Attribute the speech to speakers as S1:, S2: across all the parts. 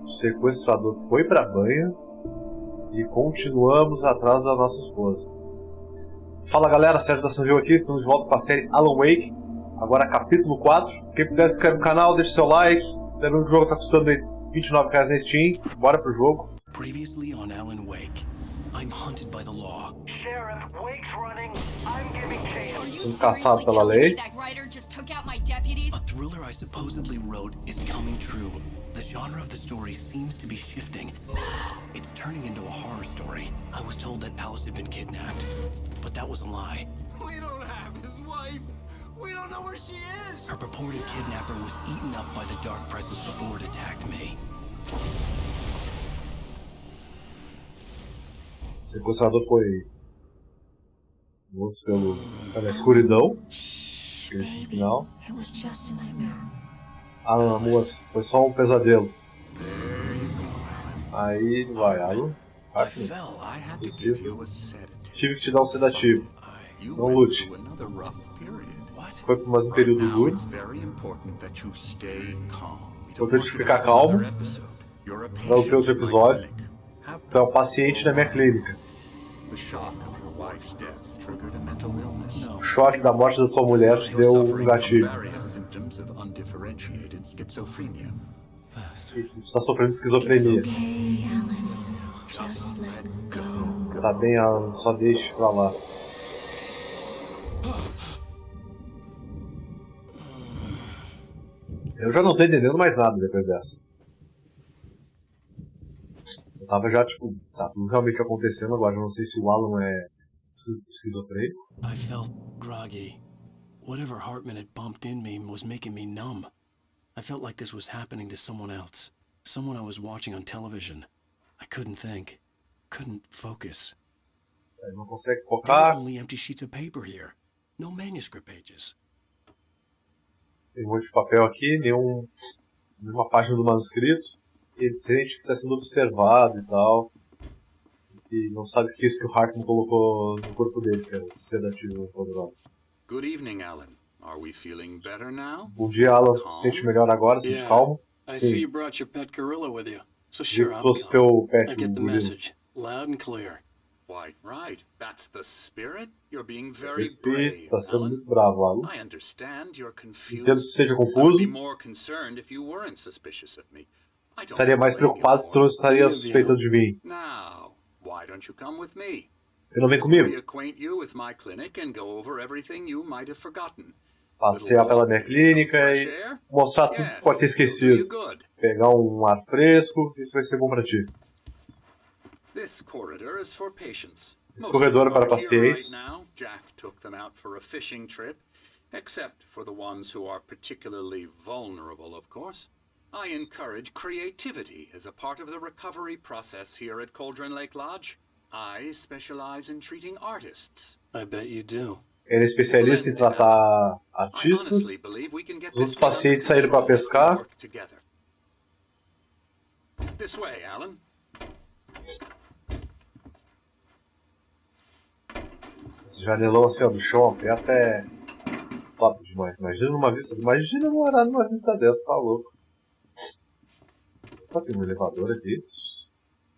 S1: O sequestrador foi pra banha e continuamos atrás da nossa esposa. Fala galera, Sérgio da Sanville aqui, estamos de volta com a série Alan Wake. Agora capítulo 4. Quem puder se inscrever no canal, deixe seu like. Lembrando que o jogo tá custando R$29 na Steam. Bora pro jogo.
S2: Previously on Alan Wake, I'm hunted by the law.
S3: Sheriff, Wake's running. I'm giving chase.
S1: Sendo caçado pela lei.
S2: A thriller I supposedly wrote is coming true. The genre of the story seems to be shifting. It's turning into a horror story. I was told that Alice had been kidnapped, but that was a lie.
S4: We don't have his wife. We don't know where she is.
S2: Her purported kidnapper was eaten up by the dark presence before it attacked me.
S1: O sequestrador foi morto pela escuridão. Esse final. Alan, amor, foi só um pesadelo. Aí vai, Alan. Tive que te dar um sedativo. Não lute. Foi por mais um período duro. Eu tento ficar calmo. Não ter outro episódio. Tu é um paciente na minha clínica. O choque da morte da tua mulher te deu um gatilho. Tu está sofrendo de esquizofrenia. Tá bem, Alan, só deixe pra lá. Eu já não tô entendendo mais nada depois dessa. Eu tava já, tipo, tá tudo realmente acontecendo agora. Eu não sei se o Alan é esquizofrênico.
S2: I felt groggy. Whatever Hartman had bumped in me was making me numb. I felt like this was happening to someone else. Someone I was watching on television. I couldn't think. Couldn't focus.
S1: Ele não consegue
S2: There
S1: focar.
S2: were only empty sheets of paper here. No manuscript pages.
S1: Tem um monte de papel aqui, nenhuma página do manuscrito. Ele sente que está sendo observado e tal. E não sabe o que é isso que o Hartman colocou no corpo dele, que era sedativo.
S4: Good evening, Alan. Are we feeling better now?
S1: Bom dia, Alan. Se sente melhor agora? Se sente calmo?
S2: I see
S1: Sim.
S2: you brought your pet gorilla with you. So
S1: Vi
S2: sure,
S1: que
S2: I'll
S1: fosse
S2: go.
S1: teu pet,
S2: I
S1: o
S2: get the
S1: gorila.
S2: message. Loud and clear.
S4: Why, right. That's the spirit. You're being very
S1: Esse
S4: brave,
S1: espírito está sendo
S4: Alan.
S1: muito bravo, Alan.
S4: I understand you're confused.
S1: Entendo que seja
S4: I would
S1: confuso.
S4: be more concerned if you weren't suspicious of me. I don't
S1: Estaria mais
S4: blame you
S1: preocupado se tu
S4: for
S1: não
S4: it.
S1: estaria suspeitando de mim.
S4: Now, why don't you come with me?
S1: Ele não vem comigo.
S4: Reacquaint you with my clinic and go over everything you might have forgotten.
S1: Passear pela minha clínica e mostrar tudo que pode ter esquecido. Pegar um ar fresco, isso vai ser bom pra ti.
S4: This corridor is for patients.
S1: Esse corredor é para
S4: Most of them are here
S1: pacientes.
S4: right now. Jack took them out for a fishing trip, except for the ones who are particularly vulnerable, of course. I encourage creativity as a part of the recovery process here at Cauldron Lake Lodge. I specialize in treating artists.
S2: I bet you do.
S1: Ele é especialista em tratar
S4: I
S1: artistas.
S4: honestly believe we can get
S1: Os
S4: this
S1: pacientes saíram para pescar.
S4: work together. This way, Alan.
S1: Esse janelão assim, ó, do chão, até top demais. Imagina morar numa vista dessa, tá louco. Opa, tem um elevador aqui.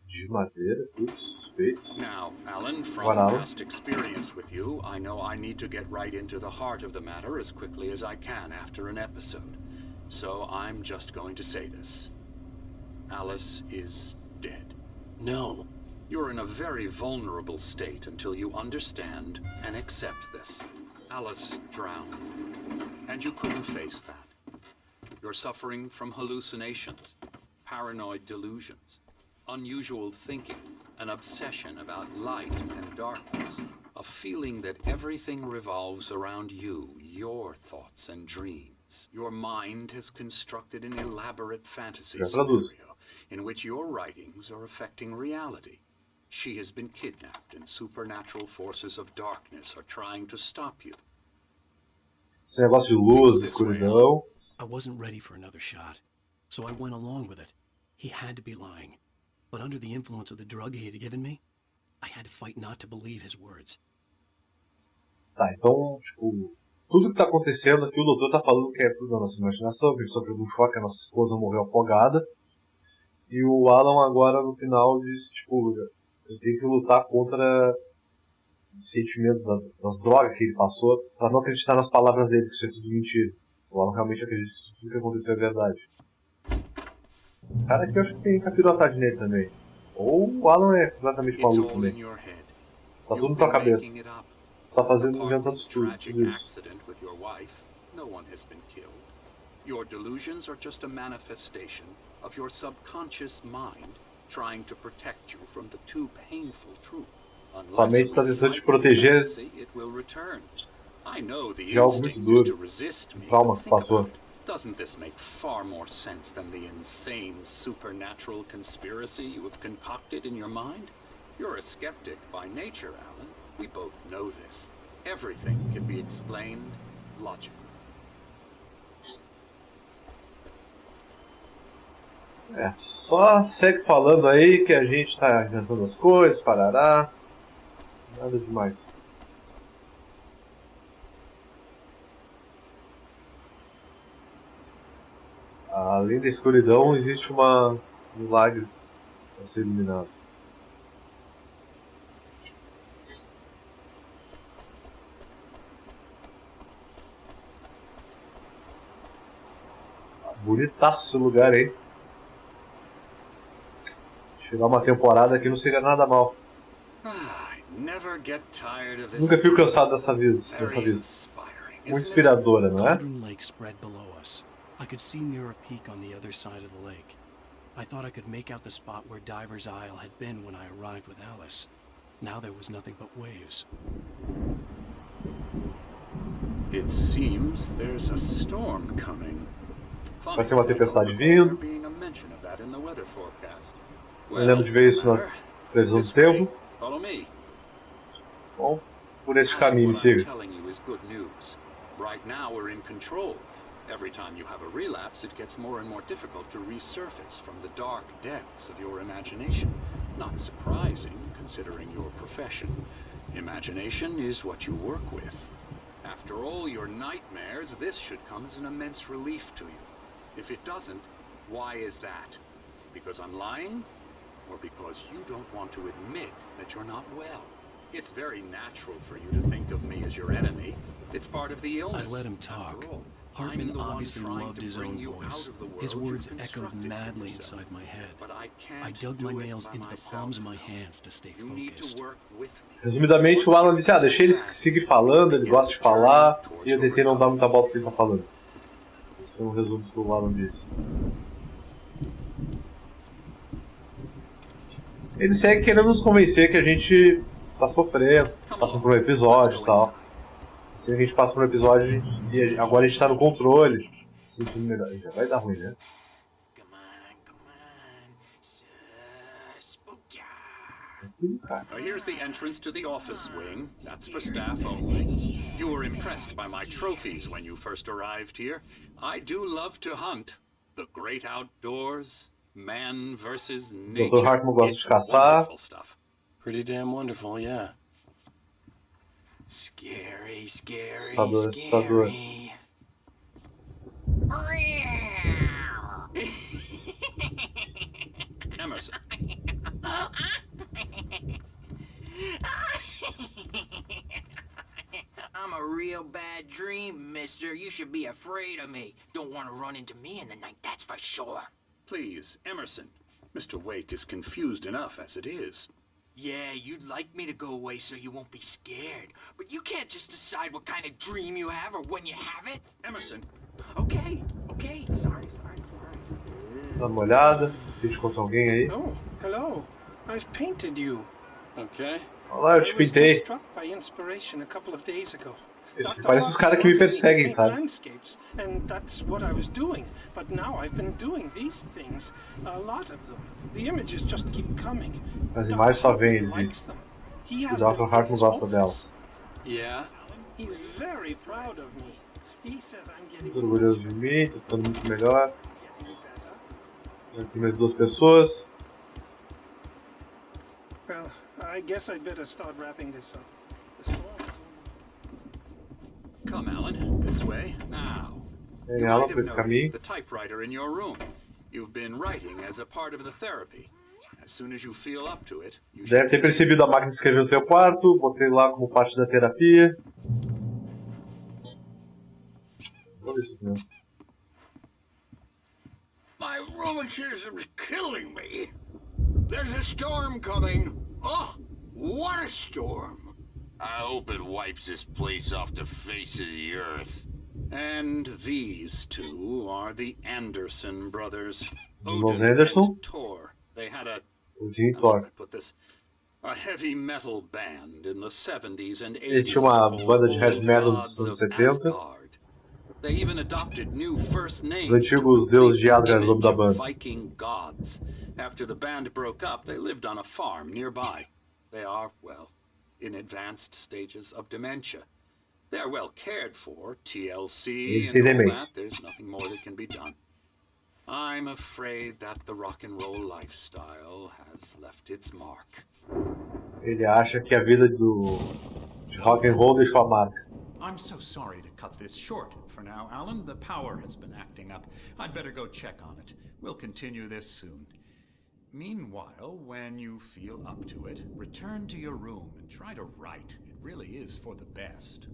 S1: De madeira, tudo suspeito.
S4: Now, Alan, from
S1: What, Alan?
S4: past experience with you, I know I need to get right into the heart of the matter as quickly as I can after an episode. So I'm just going to say this. Alice is dead.
S2: No.
S4: You're in a very vulnerable state until you understand and accept this. Alice drowned, and you couldn't face that. You're suffering from hallucinations, paranoid delusions, unusual thinking, an obsession about light and darkness, a feeling that everything revolves around you, your thoughts and dreams. Your mind has constructed an elaborate fantasy scenario in which your writings are affecting reality. She has been kidnapped and supernatural forces of darkness are trying to stop you.
S1: Esse negócio de luz, escuridão.
S2: I wasn't ready for another shot, so I went along with it. He had to be lying. But under the influence of the drug he had given me, I had to fight not to believe his words.
S1: Tá, então, tipo, tudo que tá acontecendo aqui, o doutor tá falando que é tudo da nossa imaginação, que ele sofreu um choque, a nossa esposa morreu afogada. E o Alan agora no final diz, tipo, ele tem que lutar contra o sentimento das drogas que ele passou pra não acreditar nas palavras dele, que isso é tudo mentira. O Alan realmente acredita que isso tudo que aconteceu é verdade. Esse cara aqui eu acho que tem capirotade nele também. Ou o Alan é completamente maluco também. Tá tudo na tua cabeça. Tá fazendo, inventando tudo isso.
S4: No one has been killed. Your delusions are just a manifestation of your subconscious mind trying to protect you from the too painful truth.
S1: Sua mente está tentando te proteger de algo muito duro, um trauma que passou.
S4: Doesn't this make far more sense than the insane supernatural conspiracy you have concocted in your mind? You're a skeptic by nature, Alan. We both know this. Everything can be explained logically.
S1: Só segue falando aí que a gente tá inventando as coisas, parará. Nada demais. Além da escuridão, existe um milagre a ser iluminado. Bonitaço esse lugar aí. Chegar uma temporada aqui não seria nada mal. Nunca fico cansado dessa vista. Muito inspiradora, não é?
S2: I could see Mirror Peak on the other side of the lake. I thought I could make out the spot where Diver's Isle had been when I arrived with Alice. Now there was nothing but waves.
S4: It seems there's a storm coming.
S1: Vai ser uma tempestade vindo. Eu lembro de ver isso na previsão do tempo. Bom, por esse caminho, siga.
S4: Right now we're in control. Every time you have a relapse, it gets more and more difficult to resurface from the dark depths of your imagination. Not surprising, considering your profession. Imagination is what you work with. After all your nightmares, this should come as an immense relief to you. If it doesn't, why is that? Because I'm lying? Or because you don't want to admit that you're not well? It's very natural for you to think of me as your enemy. It's part of the illness.
S2: I let him talk. Hartman obviously loved his own voice. His words echoed madly inside my head. I dug my nails into the palms of my hands to stay focused.
S1: Resumidamente, o Alan disse, deixei ele seguir falando, ele gosta de falar, e eu tentei não dar muita bola pro que ele tá falando. Esse foi um resumo do que o Alan disse. Ele segue querendo nos convencer que a gente tá sofrendo, passando por um episódio e tal. Assim a gente passa por um episódio e agora a gente tá no controle. Sentindo melhor. Já vai dar ruim, né?
S4: Here's the entrance to the office wing. That's for staff only. You were impressed by my trophies when you first arrived here. I do love to hunt. The great outdoors, man versus nature.
S1: Dr. Hartman gosta de caçar.
S2: Pretty damn wonderful, yeah. Scary, scary.
S4: Emerson.
S5: I'm a real bad dream, mister. You should be afraid of me. Don't want to run into me in the night, that's for sure.
S4: Please, Emerson. Mr. Wake is confused enough as it is.
S5: Yeah, you'd like me to go away so you won't be scared. But you can't just decide what kind of dream you have or when you have it.
S4: Emerson.
S5: Okay. Sorry.
S1: Dá uma olhada, se encontra alguém aí.
S6: Oh, hello. I've painted you.
S2: Okay.
S1: Olá, eu te pintei. Parece os caras que me perseguem, sabe?
S6: And that's what I was doing. But now I've been doing these things, a lot of them. The images just keep coming.
S1: As imagens só vêm, ele diz. O Dr. Hartman gosta delas.
S2: Yeah.
S6: He's very proud of me. He says I'm getting
S1: Tô orgulhoso de mim, tô ficando muito melhor. Aqui mais duas pessoas.
S6: Well, I guess I'd better start wrapping this up. The storm is
S4: Come, Alan, this way. Now.
S1: Alan, por esse caminho.
S4: The typewriter in your room. You've been writing as a part of the therapy. As soon as you feel up to it, you
S1: Deve
S4: should
S1: ter percebido a máquina de escrever no teu quarto, botei lá como parte da terapia. Olha isso mesmo.
S7: My rheumatism's killing me. There's a storm coming. Oh, what a storm. I hope it wipes this place off the face of the earth.
S4: And these two are the Anderson brothers.
S1: Os Anderson?
S4: and Tor. They had a
S1: Odin e
S4: how
S1: Thor.
S4: should I put this? A heavy metal band in the 70s and 80s.
S1: Eles tinham uma
S4: called
S1: banda de heavy
S4: Old
S1: metal
S4: Gods
S1: dos anos
S4: of
S1: 70.
S4: Asgard. They even adopted new first names.
S1: Os antigos deuses de Asgard, o nome da banda.
S4: Viking gods. After the band broke up, they lived on a farm nearby. They are, well, in advanced stages of dementia. They're well cared for, TLC and all that. There's nothing more that can be done. I'm afraid that the rock and roll lifestyle has left its mark.
S1: Ele acha que a vida de rock and roll deixou a marca.
S8: I'm so sorry to cut this short for now, Alan. The power has been acting up. I'd better go check on it. We'll continue this soon. Meanwhile, when you feel up to it, return to your room and try to write. It really is for the best.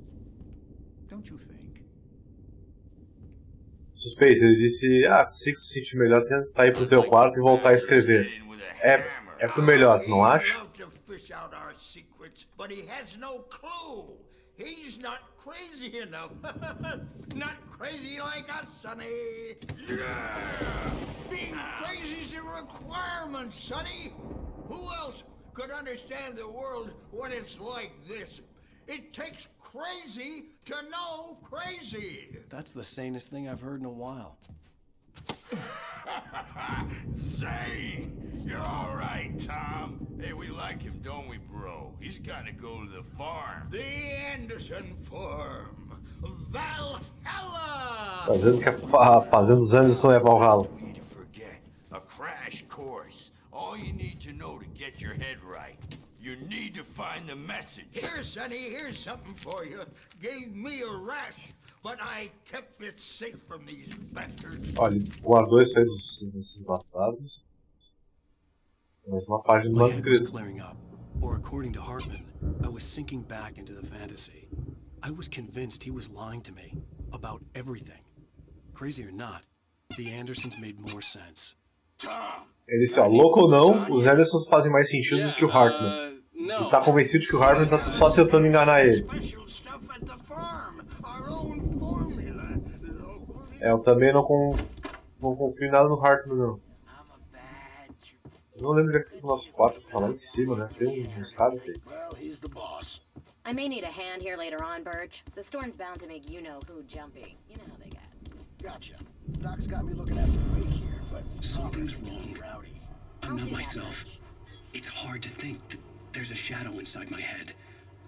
S8: Don't you think?
S1: Suspense, ele disse, se tu se sentir melhor, tenta ir pro teu quarto e voltar a escrever. É pro melhor, tu não acha?
S7: He's not crazy enough. Not crazy like us, Sonny. Yeah! Being crazy's a requirement, Sonny. Who else could understand the world when it's like this? It takes crazy to know crazy.
S2: That's the sanest thing I've heard in a while.
S7: Say, you're all right, Tom. Hey, we like him, don't we, bro? He's got to go to the farm. The Anderson farm. Valhalla!
S1: Tá dizendo que a fazenda dos Anderson é Valhalla.
S7: To forget. A crash course. All you need to know to get your head right. You need to find the message. Here, Sonny, here's something for you. Gave me a rash, but I kept it safe from these bastards.
S1: Olha, ele guardou isso aí desses bastardos. Mais uma página do manuscrito.
S2: Clearing up, or according to Hartman, I was sinking back into the fantasy. I was convinced he was lying to me about everything. Crazy or not, the Andersons made more sense.
S7: Tom.
S1: Ele disse, louco ou não, os Andersons fazem mais sentido do que o Hartman. Ele tá convencido de que o Hartman tá só tentando enganar ele. Eu também não confio em nada no Hartman, não. Eu não lembro que o nosso quarto tá lá em cima, né? Tem um escada aqui.
S9: I may need a hand here later on, Birch. The storm's bound to make you-know-who jumpy. You know how they get.
S10: Gotcha. Doc's got me looking after the wake here, but
S2: something's wrong. I'm not myself. It's hard to think that there's a shadow inside my head.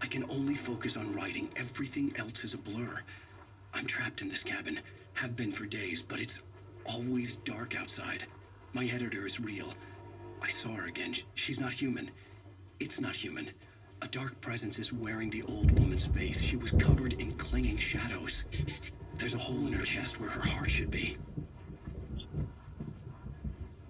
S2: I can only focus on writing. Everything else is a blur. I'm trapped in this cabin. Have been for days, but it's always dark outside. My editor is real. I saw her again. She's not human. It's not human. A dark presence is wearing the old woman's face. She was covered in clinging shadows. There's a hole in her chest where her heart should be.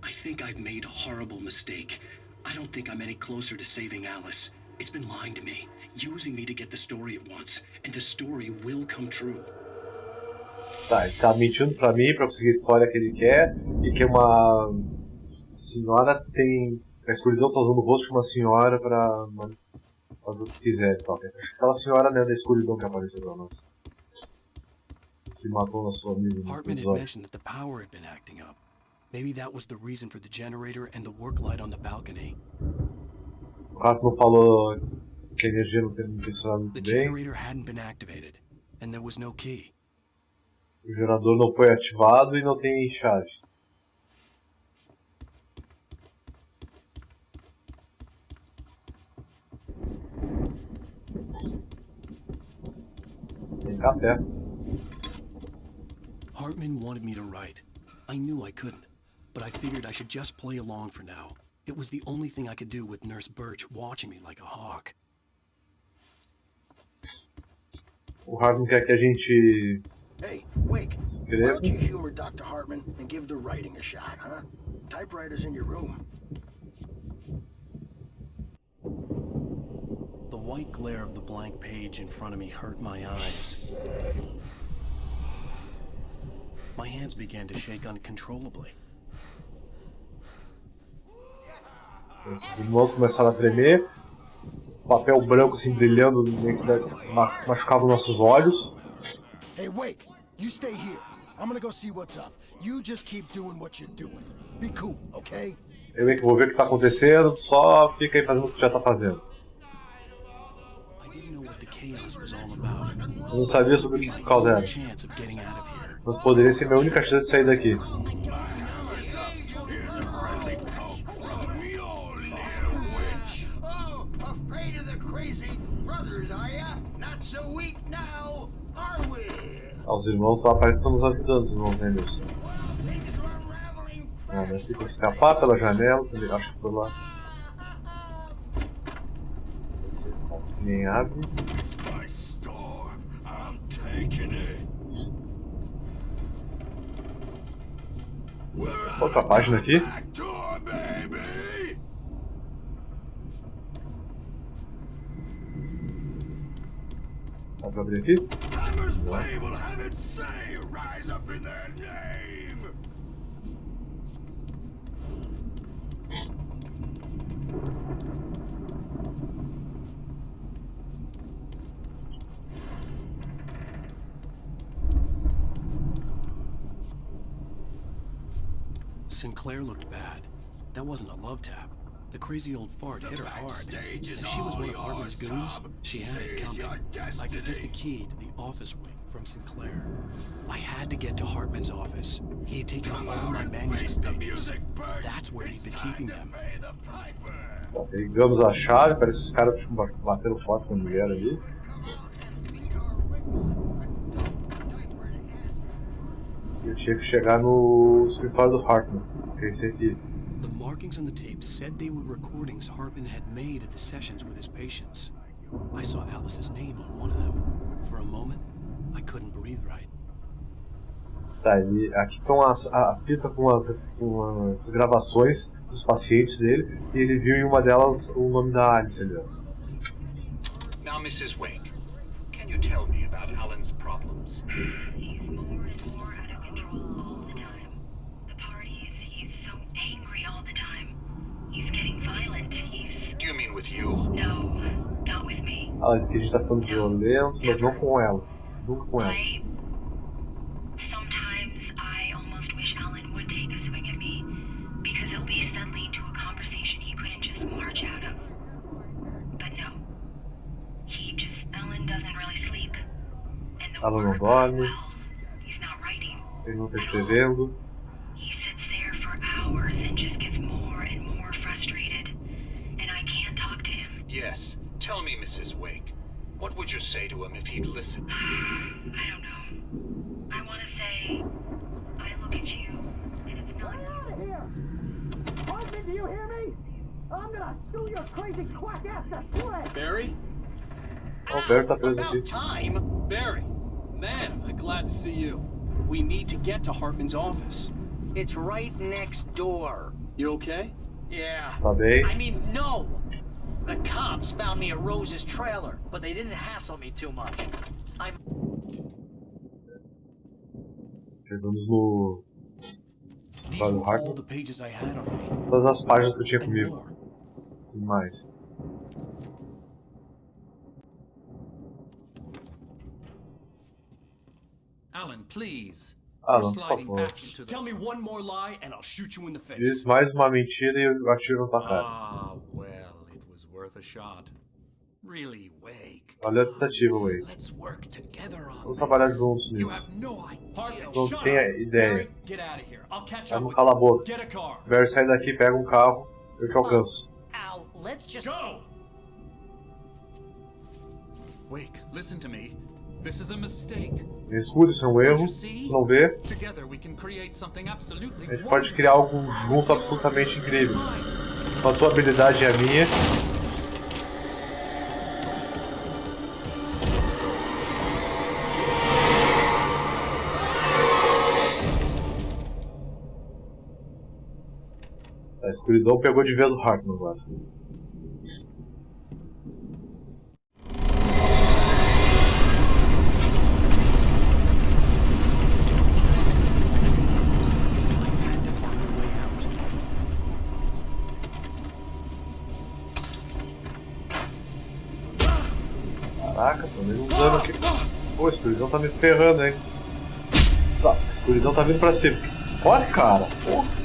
S2: I think I've made a horrible mistake. I don't think I'm any closer to saving Alice. It's been lying to me, using me to get the story it wants, and the story will come true.
S1: Tá, ele tá mentindo pra mim pra conseguir a história que ele quer, e que uma senhora tem... A escuridão tá usando o rosto de uma senhora pra fazer o que quiser. Tá? Acho que aquela senhora não é da escuridão que apareceu pra nós. Que matou nosso amigo.
S2: Hartman had mentioned that the power had been acting up. Maybe that was the reason for the generator and the work light on the balcony.
S1: O Hartman falou que a energia não tem funcionado muito bem.
S2: The generator hadn't been activated, and there was no key.
S1: O gerador não foi ativado e não tem chave. Tem café.
S2: Hartman wanted me to write. I knew I couldn't, but I figured I should just play along for now. It was the only thing I could do with Nurse Birch watching me like a hawk.
S1: O Hartman quer que a gente
S10: Hey, Wake, why
S1: Escreva.
S10: don't you humor Dr. Hartman and give the writing a shot, huh? Typewriter's in your room.
S2: The white glare of the blank page in front of me hurt my eyes. My hands began to shake uncontrollably.
S1: Esses irmãos começaram a tremer. Papel branco assim brilhando, meio que machucava nossos olhos.
S10: Hey, Wake, you stay here. I'm gonna go see what's up. You just keep doing what you're doing. Be cool, okay?
S1: Eu meio que vou ver o que está acontecendo, só fica aí fazendo o que já está fazendo. Eu não sabia sobre o que causa era. Mas poderia ser minha única chance de sair daqui. Os irmãos só parecem nos ajudando, os irmãos velhos. Deve ter que escapar pela janela, acho que por lá. Nem abre. Outra página aqui. Dá pra abrir aqui?
S2: Sinclair looked bad. That wasn't a love tap. The crazy old fart hit her hard. If she was one of Hartman's goons, she had it coming. I could get the key to the office wing from Sinclair. I had to get to Hartman's office. He had taken all my manuscript pages. That's where he'd been keeping them.
S1: Pegamos a chave, parece que os caras bateram forte com a mulher ali. Eu tinha que chegar no escritório do Hartman, que é esse aqui.
S2: The markings on the tape said they were recordings Hartman had made at the sessions with his patients. I saw Alice's name on one of them. For a moment, I couldn't breathe right.
S1: Tá, e aqui estão a fita com as gravações dos pacientes dele, e ele viu em uma delas o nome da Alice ali.
S4: Now, Mrs. Wake, can you tell me about Alan's problems?
S11: He's more and more out of control all the time. The parties, he's so angry all the time. He's getting violent.
S4: Do you mean with you?
S11: No, not with me.
S1: Ela disse que a gente tá ficando violento, mas não com ela. Nunca com ela.
S11: Sometimes I almost wish Alan would take a swing at me, because at least that lead to a conversation he couldn't just march out of. But no. Alan doesn't really sleep. And the
S1: Alan não dorme.
S11: He's not writing.
S1: Ele não tá escrevendo.
S11: He sits there for hours and just gets more and more frustrated. And I can't talk to him.
S4: Yes. Tell me, Mrs. Wake. What would you say to him if he'd listen?
S11: I don't know. I want to say, I look at you, and it's not you.
S3: Out of here! Hartman, do you hear me? I'm gonna sue your crazy quack ass to shreds!
S2: Barry?
S1: Oh, Barry tá preso
S2: About
S1: aqui.
S2: time! Barry! Man, I'm glad to see you. We need to get to Hartman's office.
S5: It's right next door.
S2: You okay?
S5: Yeah.
S1: Tá bem.
S5: I mean, no! The cops found me at Rose's trailer, but they didn't hassle me too much.
S1: Chegamos no escritório do Hartman.
S2: The pages I had on me.
S1: Todas as páginas que eu tinha comigo. E mais.
S8: Alan, please.
S1: Alan, por favor.
S2: Tell me one more lie and I'll shoot you in the face.
S1: Diz mais uma mentira e eu atiro na tua cara.
S8: Ah, well, it was worth a shot. Really, Wake.
S1: Olha a tentativa, Wake.
S8: Let's work together on
S1: Vamos trabalhar juntos
S8: You
S1: nisso.
S8: have no idea.
S1: Não tem ideia.
S2: Get out of here. I'll catch
S1: Vai
S2: up
S1: não
S2: with
S1: cala a
S2: you.
S1: boca.
S2: Get a car.
S1: Barry, sai daqui, pega um carro, eu te alcanço.
S5: Al, let's just
S2: Go!
S8: Wake, listen to me. This is a mistake.
S1: Me escuta, isso é um erro. Tu não vê?
S8: Together we can create something absolutely
S1: A gente pode criar algo junto absolutamente incrível. Com a tua habilidade e a minha. A escuridão pegou de vez o Hartman agora. Caraca, tô meio usando aqui. Pô, a escuridão tá me ferrando, hein? Tá, a escuridão tá vindo pra cima. Olha, cara! Porra!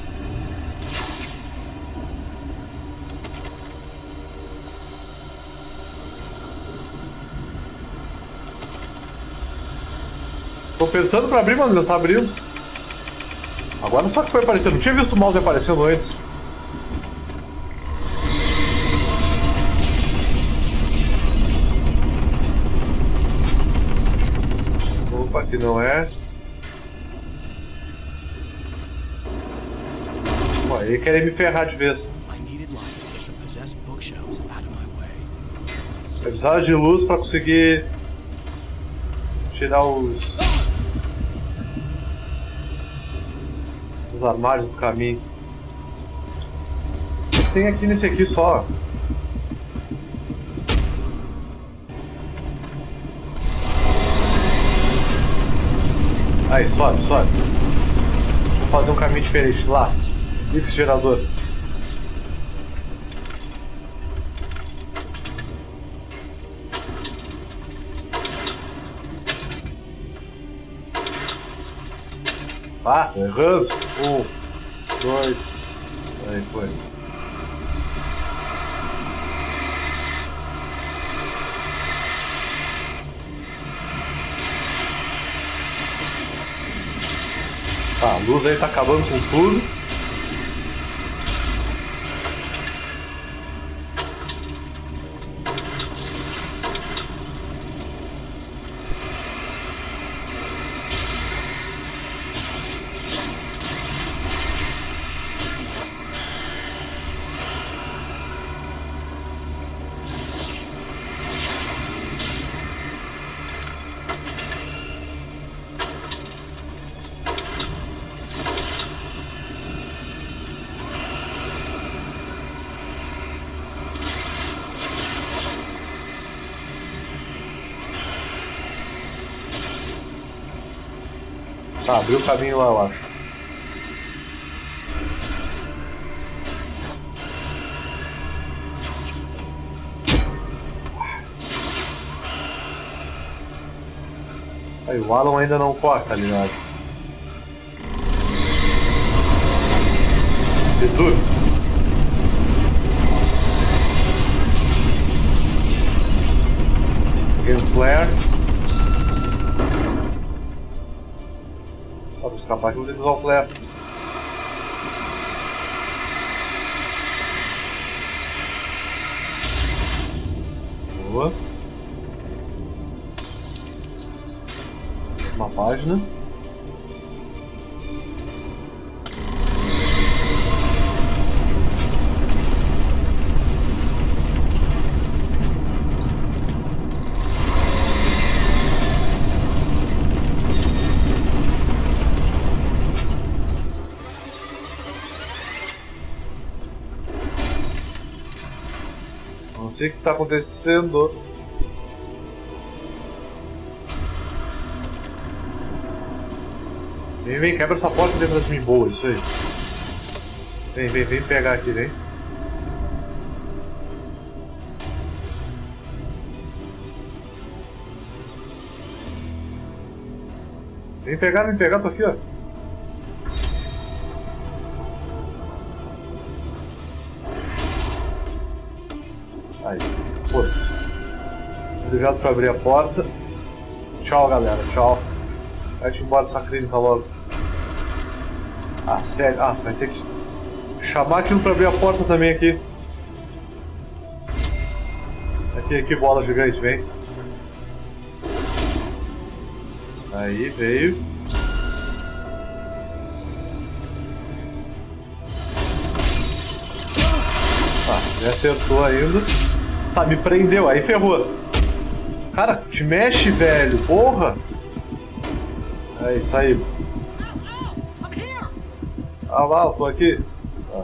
S1: Tô pensando pra abrir, mano, não tá abrindo. Agora só que foi aparecendo. Não tinha visto o mouse aparecendo antes. Opa, aqui não é. Pô, ele quer me ferrar de vez. Eu precisava de luz pra conseguir tirar os armários do caminho. Mas tem aqui nesse aqui só. Aí, sobe, sobe. Vou fazer um caminho diferente lá. Liga esse gerador. Ah, tô errando. 1, 2. Aí foi. Tá, a luz aí tá acabando com tudo. Tá, abriu o caminho lá, eu acho. Aí, o Alan ainda não corre, tá ligado? E tudo. Peguei um flare. Pra escapar aqui, eu vou ter que usar o flare. Boa. Uma página. Não sei o que está acontecendo. Vem, quebra essa porta dentro de mim. Boa, isso aí. Vem pegar aqui, vem. Vem pegar, tô aqui, ó. Aí, força. Obrigado por abrir a porta. Tchau, galera, tchau. Vai-te embora dessa clínica logo. Ah, sério? Ah, vai ter que chamar aquilo pra abrir a porta também aqui. Aqui, bola gigante, vem. Aí, veio. Tá, me acertou ainda. Tá, me prendeu, aí ferrou. Cara, te mexe, velho, porra. É isso aí. Ah lá, eu tô aqui. Ah.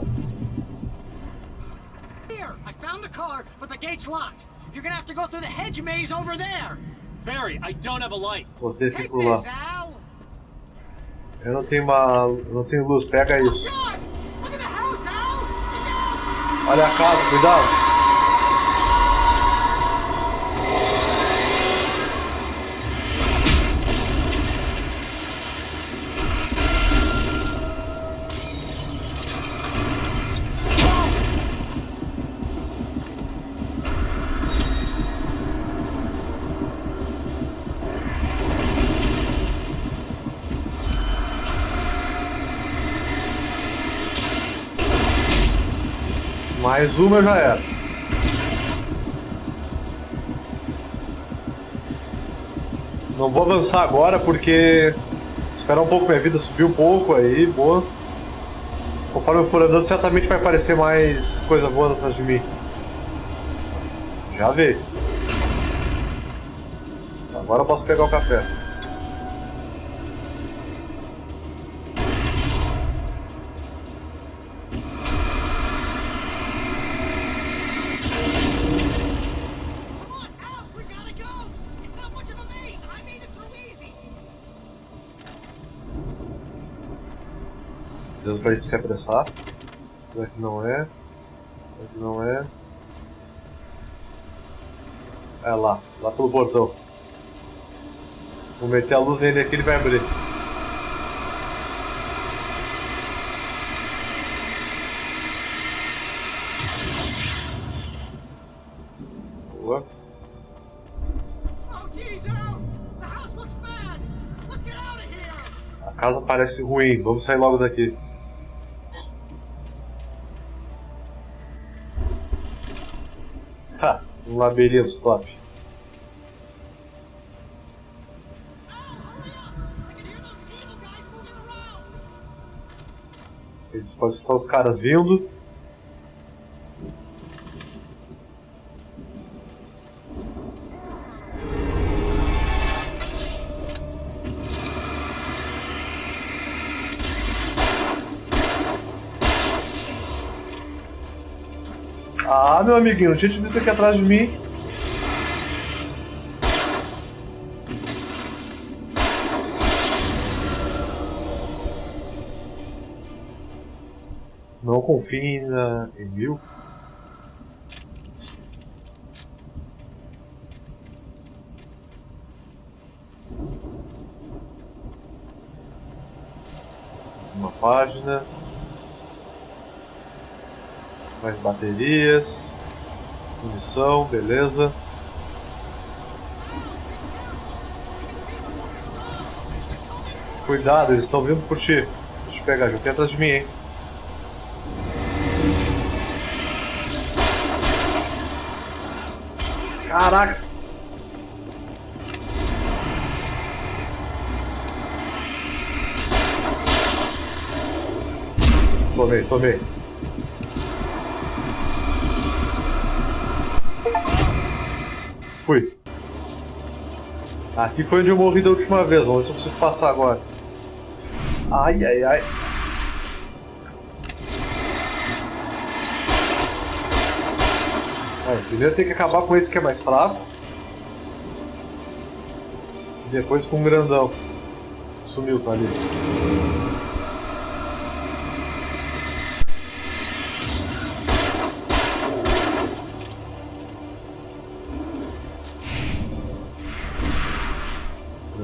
S3: found the car, but the gate's locked. You're gonna have to go through the hedge maze over there. Barry, I don't have a light.
S1: Vou ter que pular. Eu não tenho não tenho luz, pega isso. Olha a casa, cuidado. Mais uma já era. Não vou avançar agora porque esperar um pouco, minha vida subir um pouco aí, boa. Conforme eu for andando, certamente vai aparecer mais coisa boa atrás de mim. Já veio. Agora eu posso pegar o café. Pra gente se apressar. Aqui não é. Aqui não é. É lá pelo portão. Vou meter a luz nele aqui, ele vai abrir. Boa. A casa parece ruim, vamos sair logo daqui. Ha, um labirinto, top. Eles podem estar os caras vindo. Ah, meu amiguinho, não tinha te visto aqui atrás de mim. Não confie em mil. Uma página. Mais baterias, munição, beleza. Cuidado, eles estão vindo por ti. Deixa eu pegar, já tem atrás de mim, hein. Caraca! Tomei. Fui. Aqui foi onde eu morri da última vez. Vamos ver se eu consigo passar agora. Ai. Primeiro tem que acabar com esse que é mais fraco. E depois com o grandão. Sumiu, tá ali.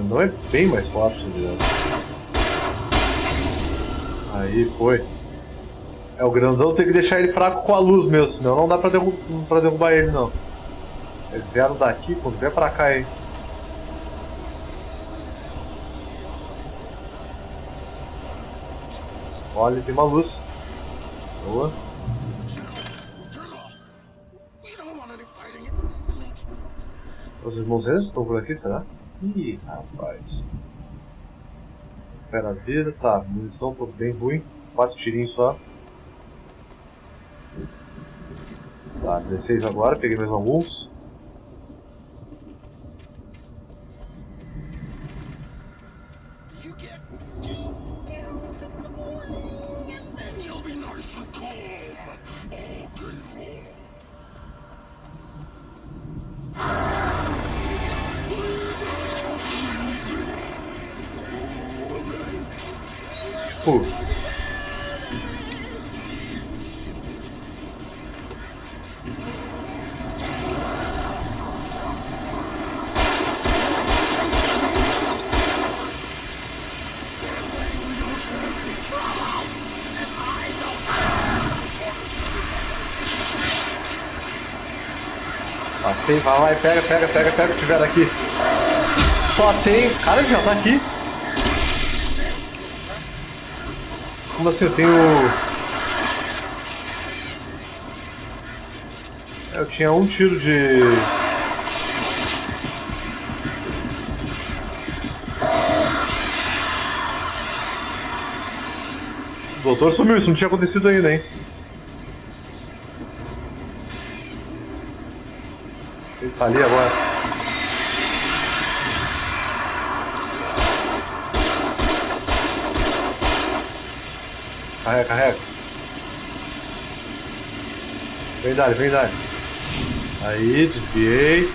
S1: Não é bem mais forte, tá ligado? Aí foi. É, o grandão tem que deixar ele fraco com a luz mesmo, senão não dá pra derrubar ele, não. Eles vieram daqui, quando vier pra cá, hein. Olha, tem uma luz. Boa. Os irmãos estão por aqui, será? Ih, rapaz. Recupera a vida, tá. Munição tô bem ruim. 4 tirinhos só. Tá, 16 agora, peguei mais alguns. tipo... Passei, vai, pega o que tiver aqui. Só tem... Cara, ele já tá aqui. Como assim? Eu tenho... Eu tinha um tiro de... O doutor sumiu, isso não tinha acontecido ainda, hein? Ele tá ali agora. Carrega. Vem dali. Aí, desviei.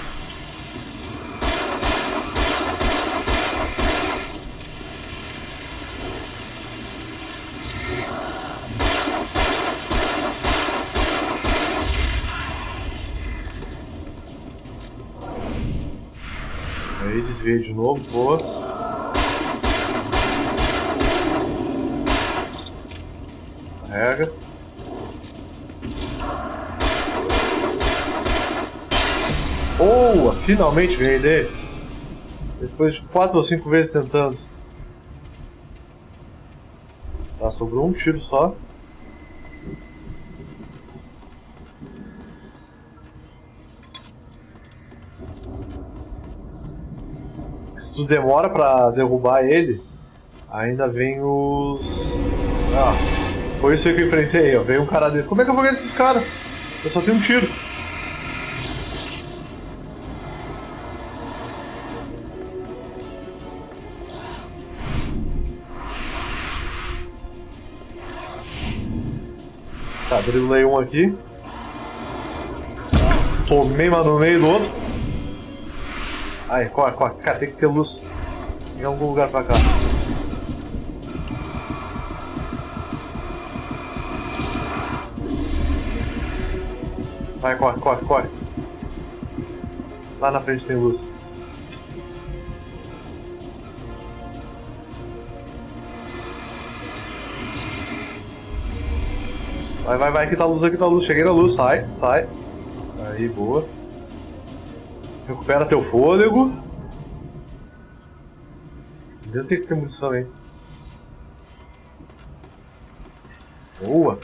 S1: Aí, desviei de novo, boa. Carrega. Boa! Finalmente ganhei dele. Depois de 4 ou 5 vezes tentando. Tá, sobrou um tiro só. Se tu demora pra derrubar ele, ainda vem os... Ah, foi isso aí que eu enfrentei, ó. Veio um cara desse. Como é que eu vou ganhar esses caras? Eu só tenho um tiro. Tá, driblei um aqui. Tomei uma no meio do outro. Ai, corre. Cara, tem que ter luz em algum lugar pra cá. Vai, corre. Lá na frente tem luz. Vai, aqui tá a luz. Cheguei na luz, sai. Aí, boa. Recupera teu fôlego. Dentro tem que ter munição, hein. Boa.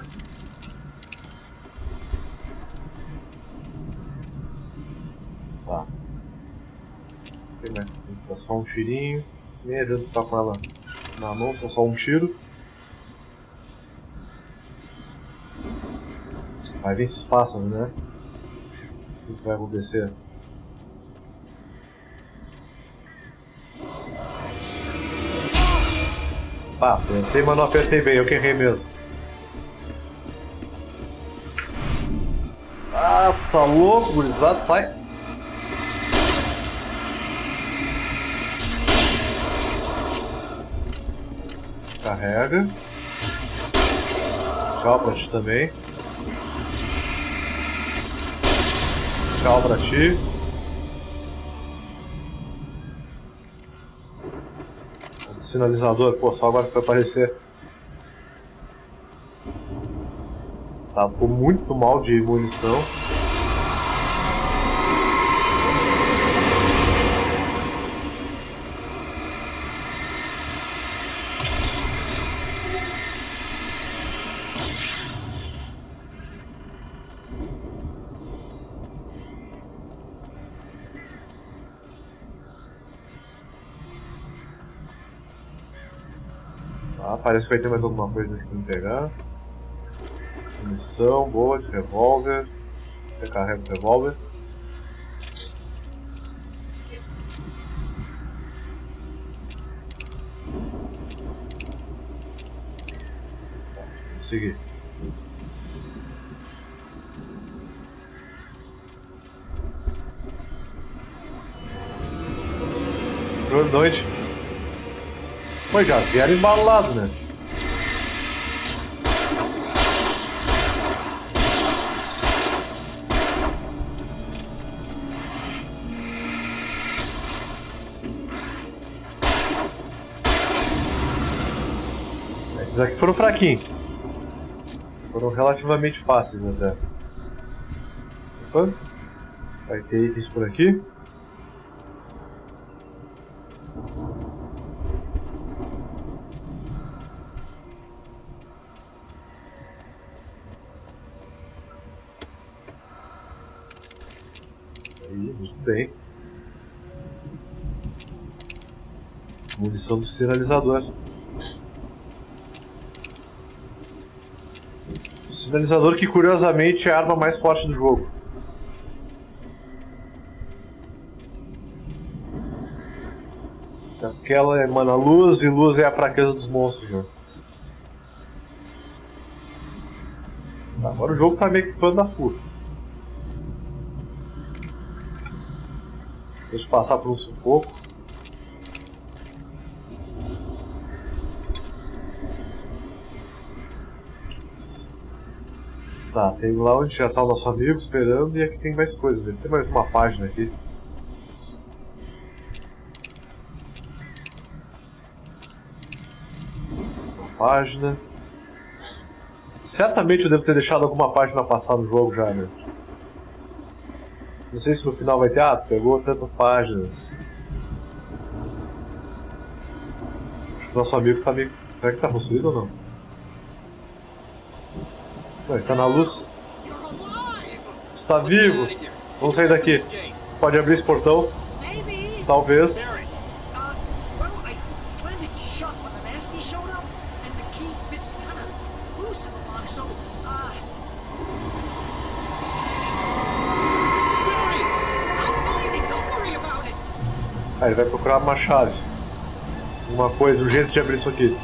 S1: Tá. Tem só um tirinho. Nem adianta ficar com ela na mão, só um tiro. Vai vir esses pássaros, né? O que vai acontecer? Ah, apertei, mas não apertei bem, eu que errei mesmo. Ah, tá louco, gurizada, sai! Carrega. Tchau pra ti também. Tchau pra ti. Sinalizador, pô, só agora que vai aparecer. Tá, ficou muito mal de munição. Tá, parece que vai ter mais alguma coisa aqui pra me pegar. Munição, boa, de revólver. Recarrega o revólver. Tá, vamos seguir. Boa noite. Pois já vieram embalado, né? Esses aqui foram fraquinhos. Foram relativamente fáceis até. Opa. Vai ter itens por aqui. Aí, muito bem. Munição do sinalizador. O sinalizador que curiosamente é a arma mais forte do jogo. Porque ela emana luz e luz é a fraqueza dos monstros. Já. Agora o jogo tá meio que pano da fuga. Deixa eu passar por um sufoco. Tá, tem lá onde já tá o nosso amigo esperando e aqui tem mais coisas. Deve ter mais uma página aqui. Uma página. Certamente eu devo ter deixado alguma página passar no jogo já, né? Não sei se no final vai ter, pegou tantas páginas. Acho que o nosso amigo tá meio... Será que tá possuído ou não? Ué, tá na luz. Está vivo. Vamos sair daqui. Pode abrir esse portão? Talvez. Ele vai procurar uma chave. Uma coisa, um jeito de abrir isso aqui.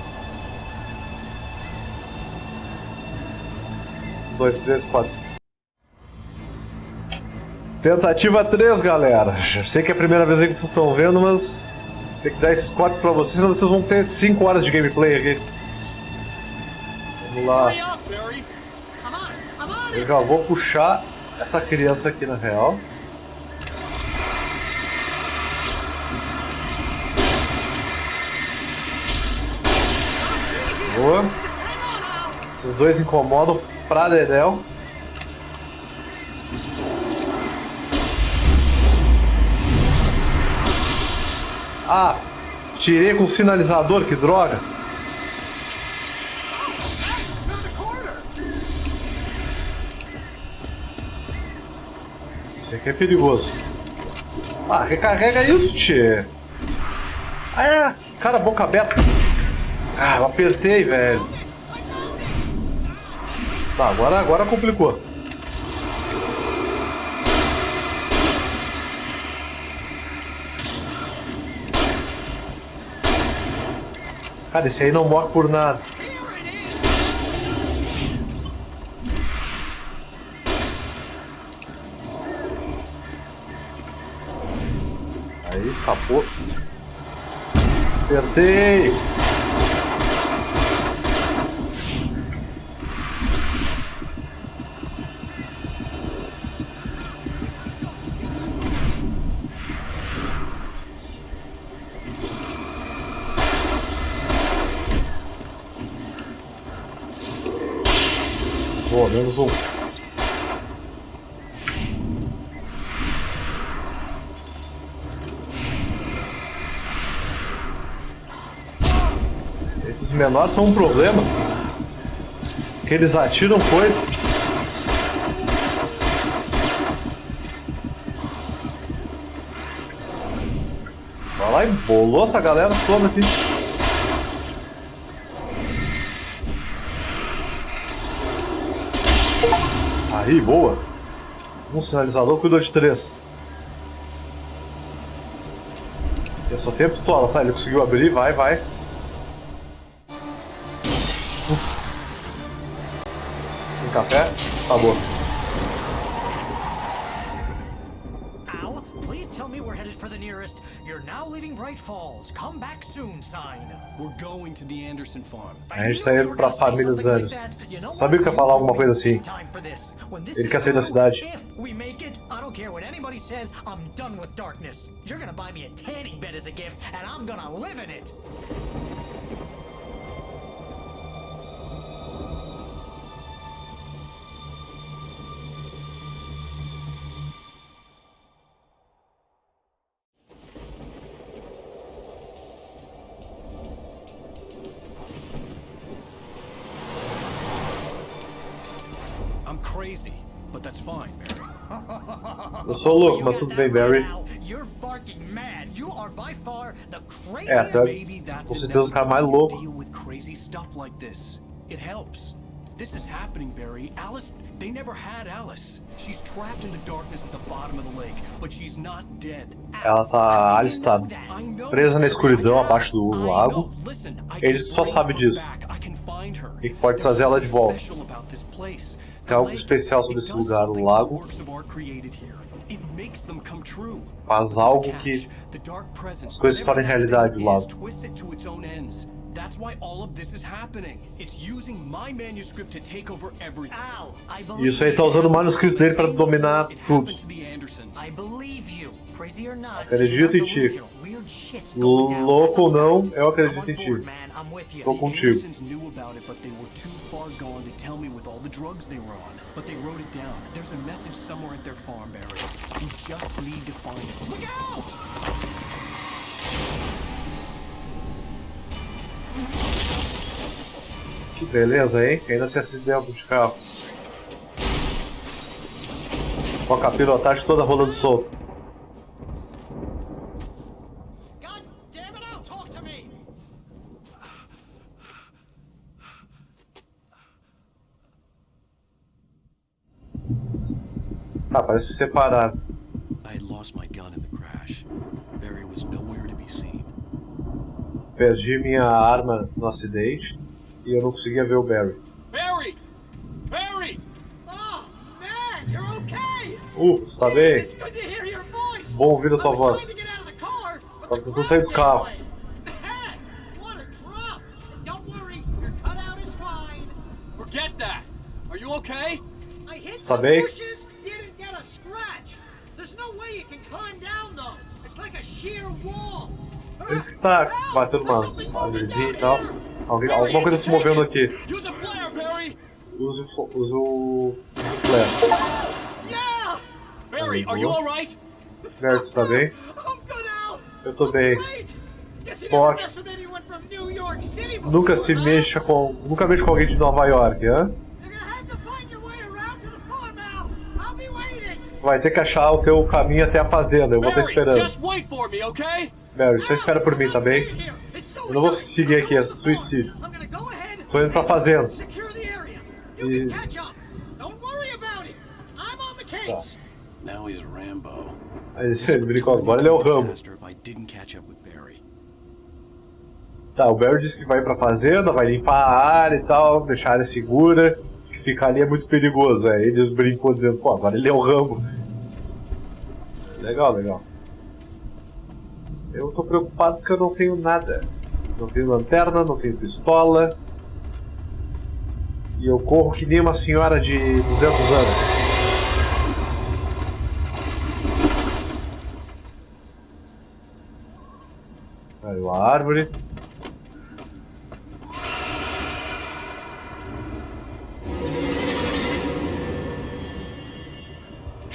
S1: 1, 2, 3, 4. Tentativa 3, galera. Já sei que é a primeira vez aí que vocês estão vendo, mas tem que dar esses cortes pra vocês, senão vocês vão ter 5 horas de gameplay aqui. Vamos lá. Eu já vou puxar essa criança aqui na real. Boa. Esses dois incomodam pra dedéu. Tirei com o sinalizador, que droga. Isso aqui é perigoso. Recarrega isso, tchê. Cara, boca aberta. Eu apertei, velho. Tá, agora complicou. Cara, esse aí não morre por nada. Aí, escapou. Apertei. Boa, menos um. Esses menores são um problema. Que eles atiram coisa. Vai lá e bolou essa galera toda aqui. Aí, boa. Um sinalizador cuidou de 3. Eu só tenho a pistola, tá? Ele conseguiu abrir, vai. Tem café? Acabou.
S12: Al, please tell me we're headed for the nearest "You're now leaving Bright Falls. Come back soon" sign. We're going to the Anderson farm.
S1: A gente tá indo pra família dos anos. Sabia que você ia falar alguma coisa assim. Ele quer sair da cidade.
S12: We make it. I don't care what anybody says. I'm done with darkness. You're gonna buy me a tanning bed as a gift, and I'm gonna live in it. crazy, but that's fine, Barry.
S1: Eu sou louco, mas tudo bem, Barry.
S12: You're barking mad. You are by far the
S1: É,
S12: craziest.
S1: sabe? Com certeza o cara mais louco.
S2: Deal with crazy stuff like this. It helps. This is happening, Barry. Alice, they never had Alice. She's trapped in the darkness at the bottom of the lake, but she's not dead.
S1: Ela tá... Alice tá presa na escuridão abaixo do lago. Eles só sabem disso. E que pode trazer ela de volta. Tem algo especial sobre esse lugar, o lago. Faz algo que as coisas se tornem realidade do lago.
S2: That's why all of this is happening. It's using my manuscript to take over everything.
S1: E isso aí tá usando o manuscrito dele para dominar tudo. Acredito em ti. Louco ou não, eu acredito em ti. Tô contigo.
S2: But they wrote it down. There's a message somewhere at their farm, Barry. You just need to find it. Look out!
S1: Que beleza, hein? Ainda se acidenta de carro. Com a capilotagem toda rolando solto. Tá, parece se separar.
S2: I had lost my gun in the crash. Barry was nowhere to be seen.
S1: Perdi minha arma no acidente e eu não conseguia ver o Barry.
S5: Barry! Barry! Oh, man, you're okay!
S1: Você tá bem?
S5: It's good to hear your voice.
S1: Bom ouvir a tua voz. Tava tentando sair do carro.
S5: What a drop! Don't worry, your cutout is fine. Forget that. Are you okay? I hit
S1: Tá
S5: some
S1: bem?
S5: bushes, didn't get a scratch. There's no way you can climb down though. It's like a sheer wall.
S1: Esse que tá batendo umas árvorezinhas e tal. Alguma coisa se movendo aqui. Use o flare.
S5: Barry, are you alright?
S1: Barry, tu tá bem? Eu tô bem. Ótimo. Nunca mexo com alguém de Nova York, hã? Vai ter que achar o teu caminho até a fazenda, eu vou estar esperando. Barry, você espera por mim, tá bem? Eu não vou seguir aqui, é suicídio. Tô indo pra fazenda. E... Tá. Aí ele brincou, agora ele é o Rambo. Tá, o Barry disse que vai pra fazenda, vai limpar a área e tal, deixar a área segura. Que ficar ali é muito perigoso, aí eles brincou dizendo, pô, agora ele é o Rambo. Legal, legal. Eu tô preocupado porque eu não tenho nada. Não tenho lanterna, não tenho pistola. E eu corro que nem uma senhora de 200 anos. Caiu a árvore.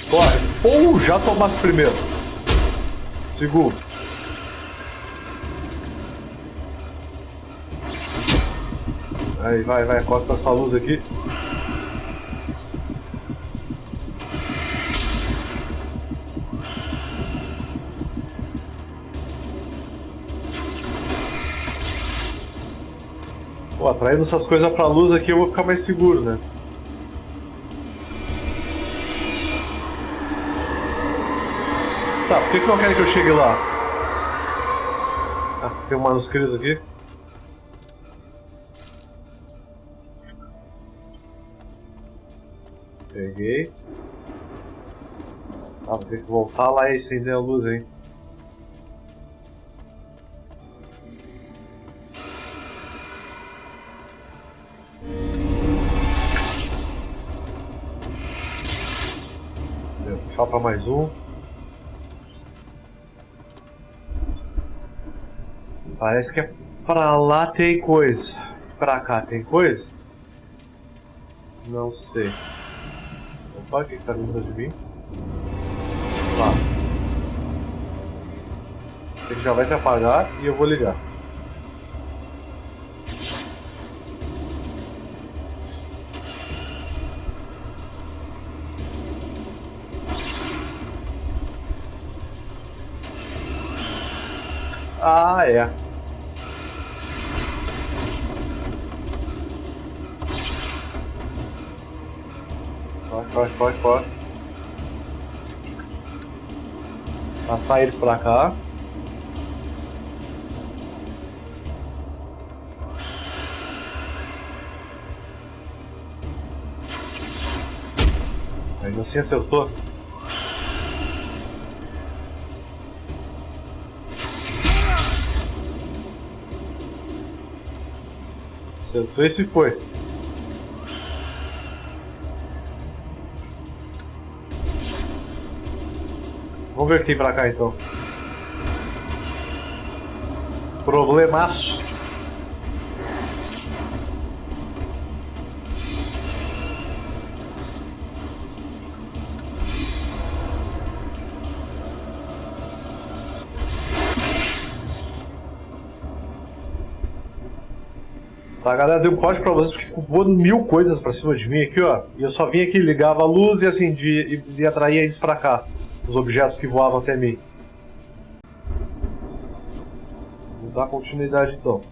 S1: Corre! Já tomasse primeiro. Segundo. Aí, vai, corta essa luz aqui. Pô, atraindo essas coisas pra luz aqui eu vou ficar mais seguro, né? Tá, por que não querem que eu chegue lá? Ah, tem um manuscrito aqui. Peguei. Ah, vou ter que voltar lá e acender a luz, hein? Vou puxar pra mais um. Parece que é pra lá tem coisa. Pra cá tem coisa? Não sei. Opa, o que tá vindo de mim? Lá. Esse aqui já vai se apagar e eu vou ligar. Ah, é. Corre. Matar eles pra cá. Ainda assim acertou. Acertou e se foi. Vamos ver o que tem pra cá então. Problemaço. Tá, galera, dei um corte pra vocês porque ficou voando 1000 coisas pra cima de mim aqui, ó. E eu só vim aqui, ligava a luz e acendia e atraía eles pra cá. Os objetos que voavam até mim. Vou dar continuidade então.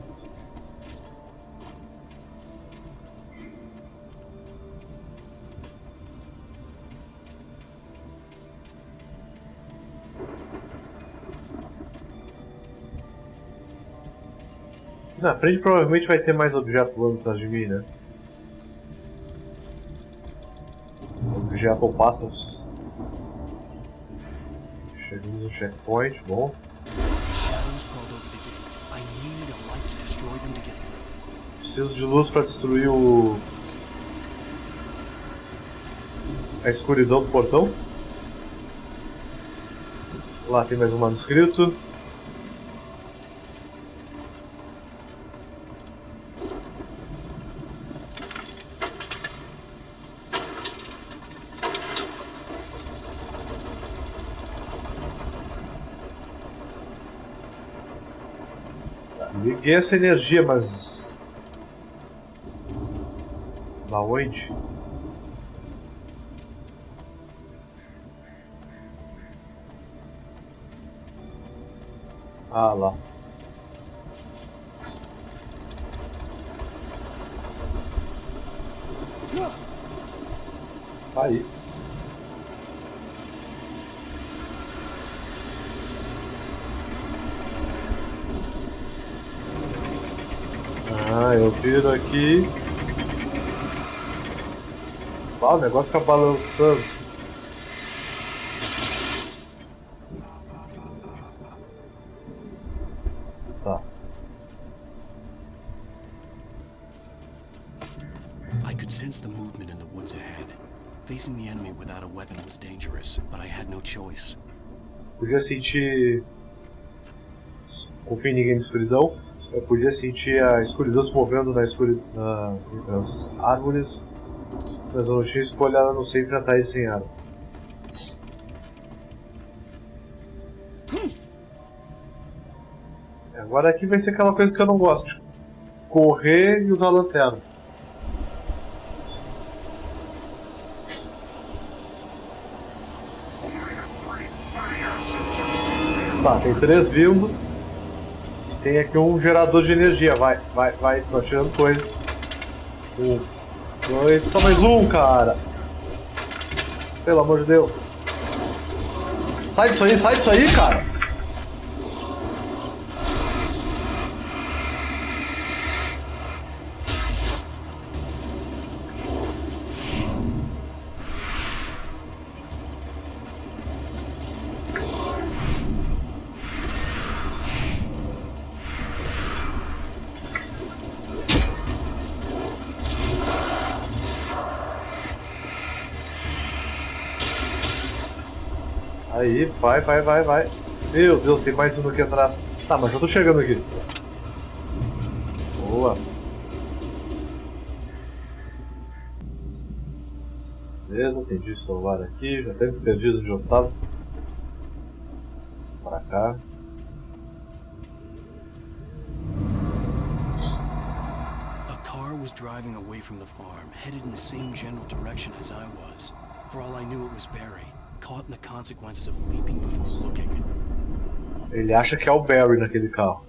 S1: Aqui na frente provavelmente vai ter mais objetos voando atrás de mim, né? Objeto ou pássaros. Chegamos no checkpoint, bom. Preciso de luz para destruir a escuridão do portão. Lá tem mais um manuscrito. Liguei essa energia, mas... Da onde? Ah, lá. Tá aí. Ah, eu viro aqui. Ah, o negócio fica balançando. Tá.
S2: I could sense the movement in the woods ahead. Facing the enemy without a weapon was dangerous, but I had no choice.
S1: Podia sentir... Confio em ninguém na escuridão. Eu podia sentir a escuridão se movendo entre as árvores, mas eu não tinha escolha, a não ser enfrentar ele sem arma. Agora aqui vai ser aquela coisa que eu não gosto, de correr e usar a lanterna. Tá, tem 3 vindo. Tem aqui um gerador de energia, vai, só tirando coisa. 1, 2, só mais um, cara! Pelo amor de Deus! Sai disso aí, cara! Aí, vai. Meu Deus, tem mais um aqui atrás. Tá, mas eu tô chegando aqui. Boa. Beleza, atendi o celular aqui. Já tenho perdido onde eu tava. Pra cá.
S2: A car was driving away from the farm, headed in the same general direction as I was. For all I knew, it was Barry, caught in the consequences of leaping before looking.
S1: Ele acha que é o Barry naquele carro.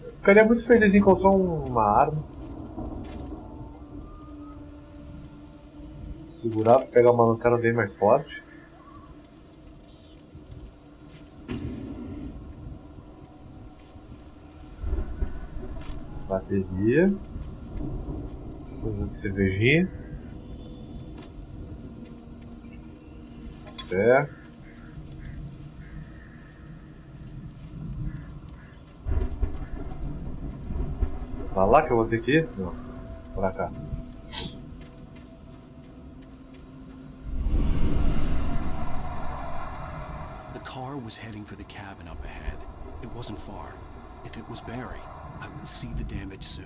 S1: Eu ficaria muito feliz em encontrar uma arma. Segurar para pegar uma lanterna bem mais forte. Bateria. Cervejinha. Pé. Pra lá que eu vou ter que ir? Não. Pra cá.
S2: The car was heading for the cabin up ahead. It wasn't far. If it was Barry, I would see the damage soon.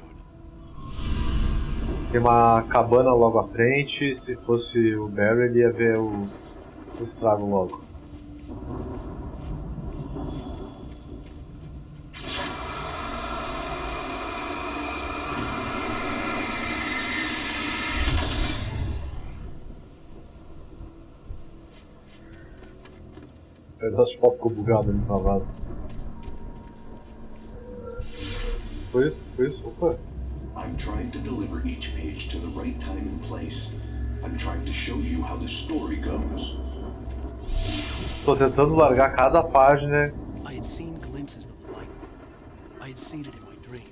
S1: Tem uma cabana logo à frente. Se fosse o Barry, ele ia ver o estrago logo. O pedaço de pau ficou bugado ali travado. Foi isso? Foi isso? Opa!
S13: I'm trying to deliver each page to the right time and place. I'm trying to show you how the story goes.
S1: Tô tentando largar cada página.
S2: I had seen glimpses of the light. I had seen it in my dream.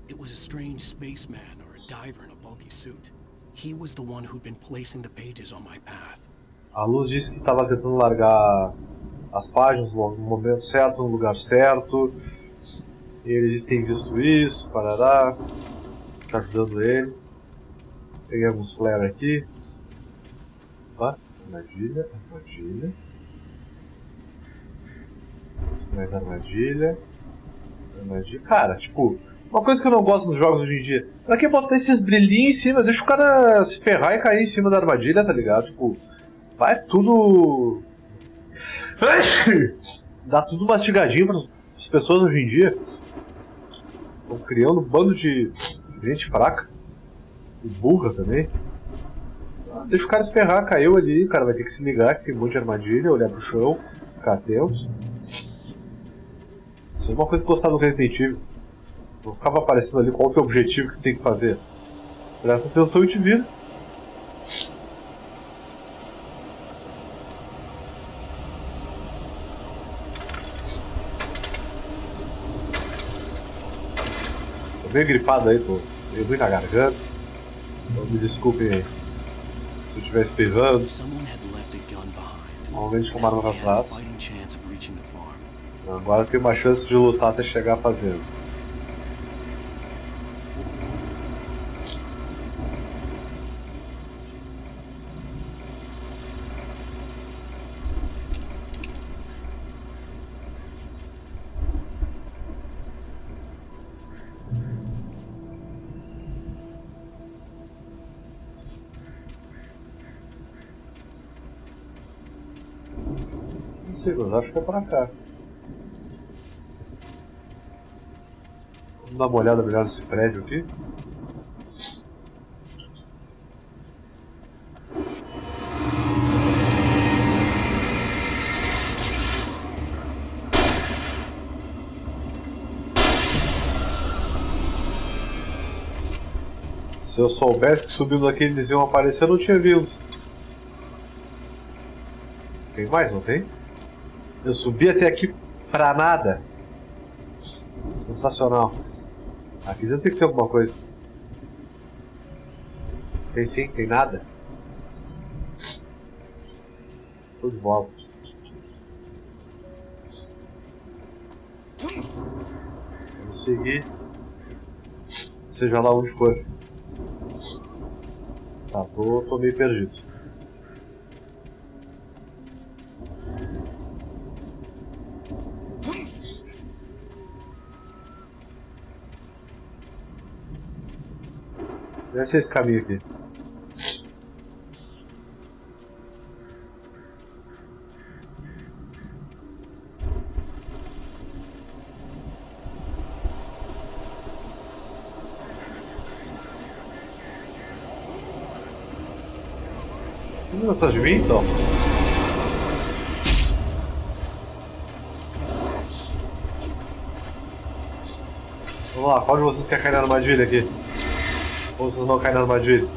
S2: It was a strange spaceman or a diver in a bulky suit. He was the one who'd been placing the pages on my path.
S1: A luz disse que estava tentando largar as páginas no momento certo, no lugar certo. E eles têm visto isso, parará. Tá ajudando ele. Peguei alguns flare aqui. Opa, armadilha, armadilha. Mais armadilha. Armadilha. Cara, tipo, uma coisa que eu não gosto nos jogos hoje em dia. Pra que botar esses brilhinhos em cima? Deixa o cara se ferrar e cair em cima da armadilha, tá ligado? Tipo, vai tudo. Dá tudo mastigadinho para as pessoas hoje em dia. Estão criando um bando de gente fraca e burra também. Deixa o cara se ferrar, caiu ali, o cara vai ter que se ligar que tem um monte de armadilha, olhar pro chão, ficar atento. Isso é uma coisa que eu gostava do Resident Evil. Não ficava aparecendo ali qual que é o objetivo que tem que fazer. Presta atenção e te vira. Tô meio gripado aí, tô meio ruim na garganta. Então me desculpem aí se eu estiver espirrando. Normalmente tomaram pra trás. Agora eu tenho uma chance de lutar até chegar fazendo. Não sei, mas acho que é pra cá. Vamos dar uma olhada melhor nesse prédio aqui. Se eu soubesse que subindo aqui eles iam aparecer, eu não tinha vindo. Tem mais, não tem? Eu subi até aqui pra nada. Sensacional. Aqui dentro tem que ter alguma coisa. Tem sim, tem nada. Tô de volta. Vamos seguir. Seja lá onde for. Tá, tô meio perdido. Deve ser esse caminho aqui. Não gostou de mim, então? Vamos lá, qual de vocês quer cair na armadilha aqui? Ou vocês não caem na armadilha?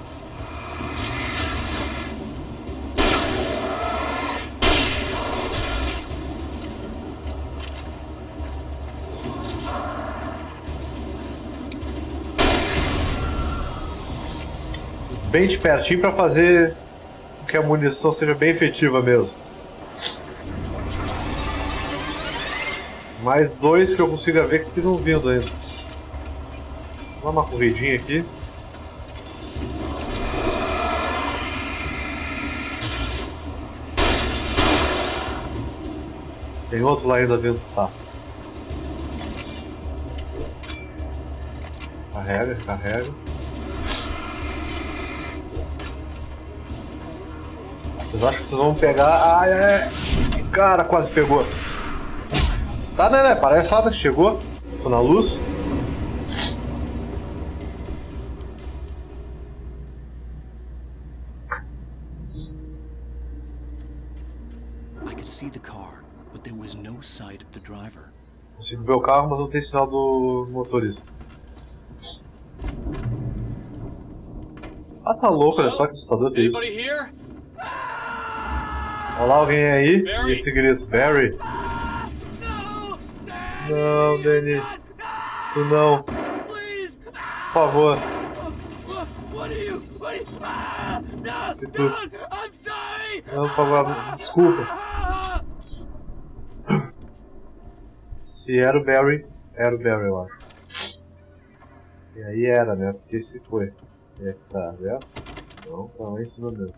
S1: Bem de pertinho pra fazer com que a munição seja bem efetiva mesmo. Mais dois que eu consiga ver que estejam vindo ainda. Vou dar uma corridinha aqui. Tem outro lá ainda vindo. Tá. Carrega, carrega. Vocês acham que vocês vão pegar? Ai, ai. Cara, quase pegou. Tá, né? Parece que chegou. Tô na luz.
S2: I could see the car, but there was no sight of the driver.
S1: Consigo ver o carro, mas não tem sinal do motorista. Ah, tá louco, olha só que assustador é isso. Olha lá alguém aí, e esse grito, Barry. Não, Danny. Tu não. Por favor. E tu? Não, por favor, desculpa. Se era o Barry, eu acho. E aí era, né? Porque se foi. É que tá, vendo? Não, tá lá em cima mesmo.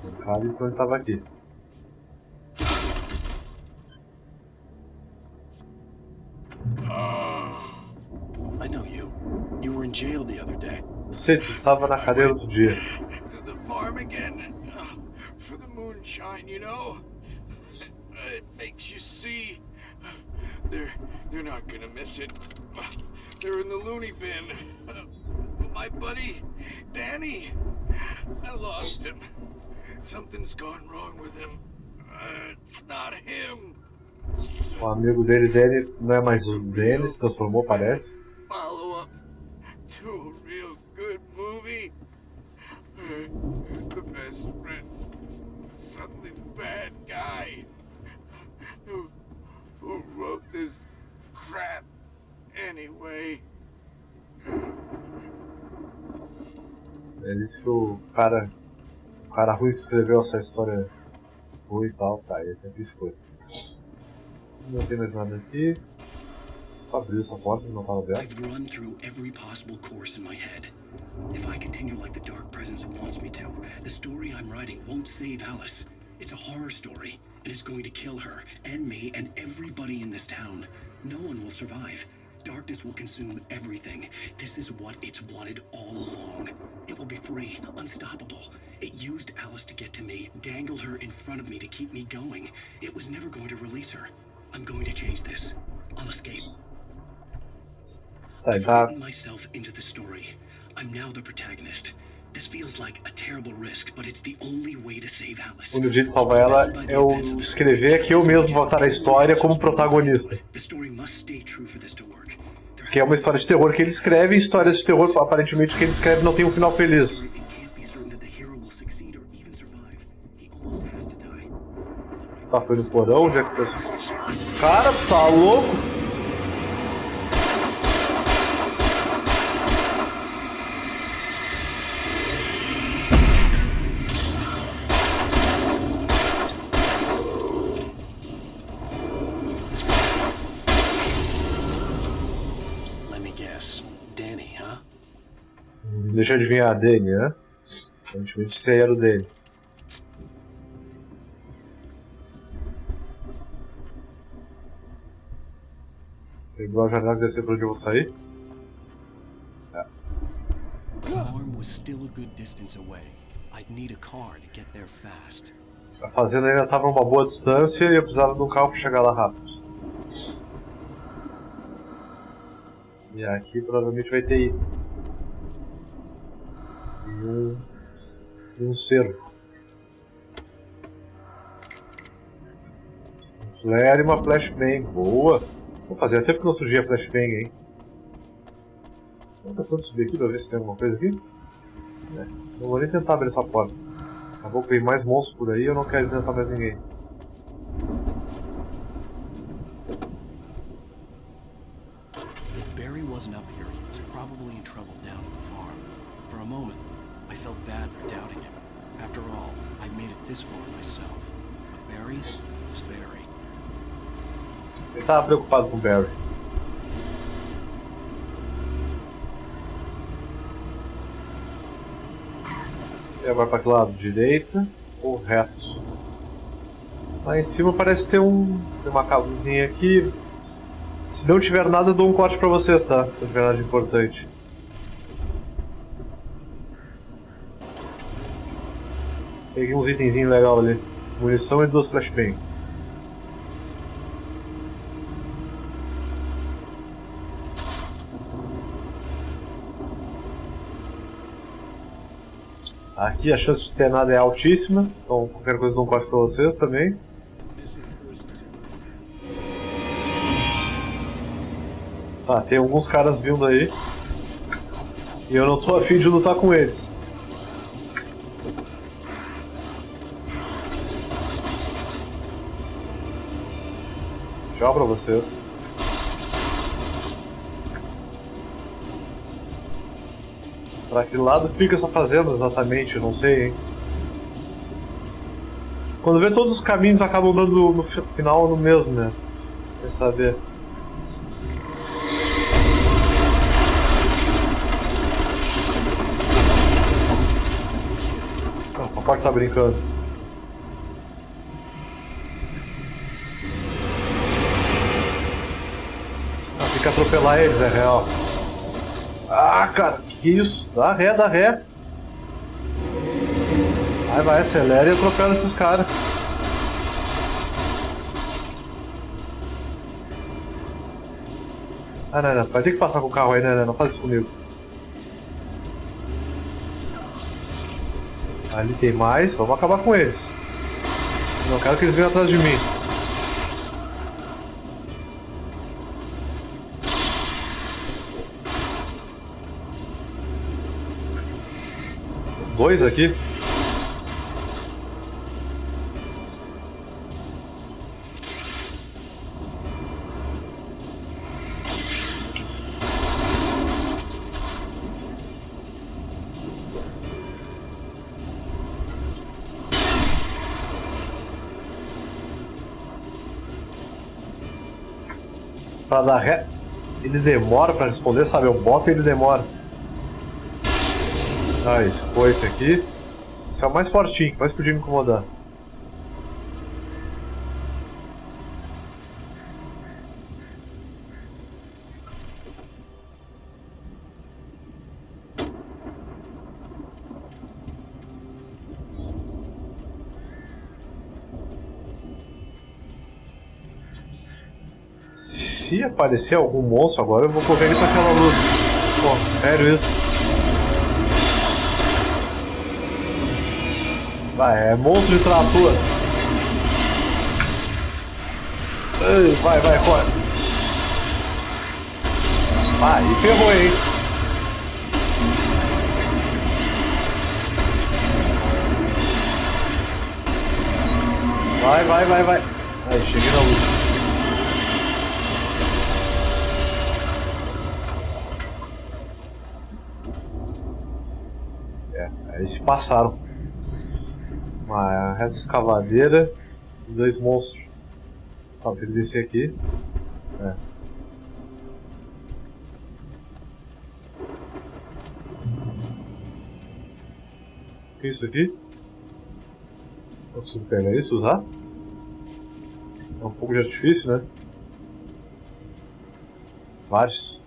S1: O cara então ele tava aqui.
S2: I know you. You were in jail the other day.
S1: Você tava na cadeia outro dia.
S7: The farm again. For the moonshine, you know. It makes you see. They're not gonna miss it. They're in the loony bin. But my buddy, Danny, I lost him. Something's gone wrong with him. It's not him.
S1: O amigo dele, Danny, não é mais o Danny, se transformou, parece.
S7: Follow up to a real good movie. The best friends, suddenly the bad guy. Who wrote this crap anyway?
S1: Ele disse que o cara ruim que escreveu essa história ruim e tal, tá, esse aqui foi. Não tem mais nada aqui. Só abrir essa porta, não estava aberta.
S2: I've run through every possible course in my head. If I continue like the dark presence wants me to, the story I'm writing won't save Alice. It's a horror story, and it's going to kill her, and me, and everybody in this town. No one will survive. Darkness will consume everything. This is what it's wanted all along. It will be free, unstoppable. It used Alice to get to me, dangled her in front of me to keep me going. It was never going to release her. I'm going to change this. I'll escape. I've written myself into the story. I'm now the protagonist. This feels like a terrible risk, but it's the only way to save Alice.
S1: O único jeito de salvar ela é eu escrever que eu mesmo botar a história como protagonista.
S2: The story must stay true for this to work.
S1: Que é uma história de terror que ele escreve, e histórias de terror, aparentemente, que ele escreve não tem um final feliz. Tá, foi no porão? Onde é que tá? Cara, tá louco? Deixa eu adivinhar a Danny, né? Aparentemente esse aí era o Danny. Pegou a janela, deve ser pra onde eu vou sair. É. A fazenda ainda estava a uma boa distância e eu precisava de um carro para chegar lá rápido. E aqui provavelmente vai ter item. E um cervo. Um flare e uma flashbang. Boa! Vou fazer até porque não surgia a flashbang, hein? Vou tentando subir aqui pra ver se tem alguma coisa aqui. É. Não vou nem tentar abrir essa porta. Acabou que tem mais monstros por aí e eu não quero enfrentar mais ninguém.
S2: If Barry wasn't up here, he was probably in trouble down at the farm. For a moment, I felt bad for doubting him. After all, I made it this far myself. But Barry is Barry.
S1: Ele tava preocupado com o Barry. Ele vai para que lado? Direita ou reto? Lá em cima parece ter tem uma cabuzinha aqui. Se não tiver nada, eu dou um corte pra vocês, tá? Se não tiver nada de importante. Peguei uns itenzinhos legais ali. Munição e 2 flashbang. Aqui a chance de ter nada é altíssima, então qualquer coisa eu dou um corte pra vocês também. Tá, tem alguns caras vindo aí. E eu não tô afim de lutar com eles. Tchau pra vocês. Pra que lado fica essa fazenda exatamente? Eu não sei, hein? Quando vê, todos os caminhos acabam dando no final no mesmo, né? Quer saber? Não, só pode estar brincando. Ah, tem que atropelar eles, é real. Ah, cara, que isso? Dá ré, dá ré. Vai, acelera e atropela esses caras. Ah, não, vai ter que passar com o carro aí, né? Não faz isso comigo. Ali tem mais, vamos acabar com eles. Não quero que eles venham atrás de mim. Dois aqui. Pra dar ré. Ele demora pra responder, sabe? Eu boto e ele demora. Ah, esse foi esse aqui. Esse é o mais fortinho, que mais podia me incomodar. Se aparecer algum monstro agora, eu vou correr ali pra aquela luz. Pô, sério isso? Vai, é monstro de trator. Vai, corre. Aí ferrou, hein? Vai. Aí, cheguei na luz. Aí se passaram. Uma reta escavadeira e 2 monstros. Tá, vou ter que descer aqui. O que é isso aqui? Eu consigo pegar isso, usar? É um fogo de artifício, né? Vários.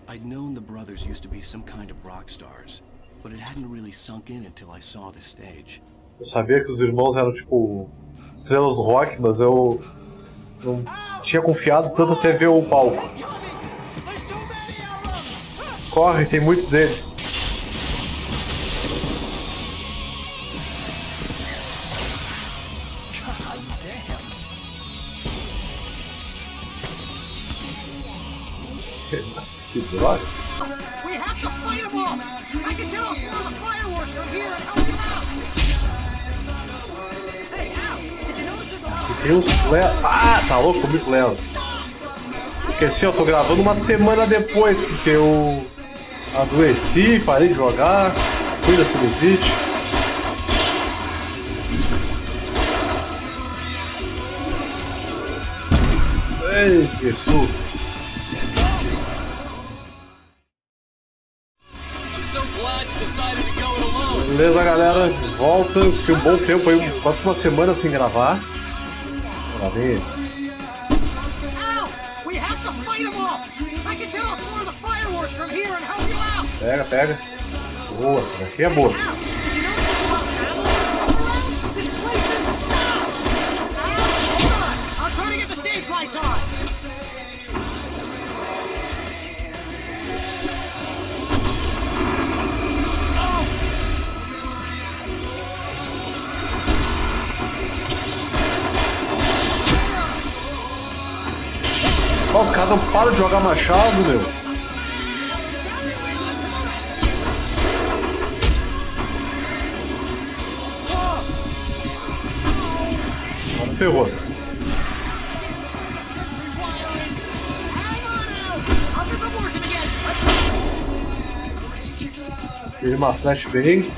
S2: I'd known the brothers used to be some kind of rock stars, but it hadn't really sunk in until I saw the stage.
S1: Eu sabia que os irmãos eram tipo estrelas do rock, mas eu não tinha confiado tanto até ver o palco. Corre, tem muitos deles. Nossa, que droga.
S3: We have to fight them all! I can set off one of the fireworks from here and help you out! Hey, Al, did you notice there's a lot
S1: E tem uns Leo. Ah, tá louco, tô muito Leo. Porque assim, eu tô gravando uma semana depois, porque eu adoeci, parei de jogar, fui da sinusite. Ei, que suco. Beleza, galera, de volta. Fiquei um bom tempo aí, quase que uma semana sem gravar. Parabéns. Pega, pega. Boa, essa daqui é boa. Os caras não param de jogar machado, meu. Agora ferrou. Teve uma flashbang.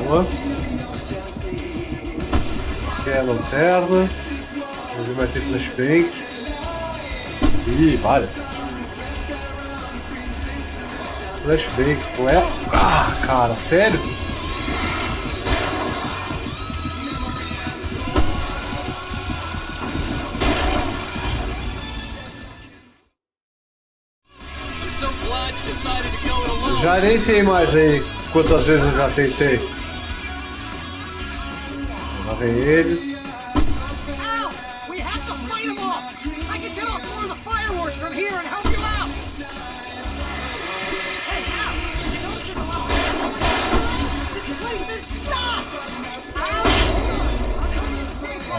S1: Boa. Aqui é a lanterna. Vamos ver mais tem flashbang. Ih, várias. Flashbang, flash. Ah, cara, sério? Já nem sei mais aí quantas vezes eu já tentei. Lá vem eles.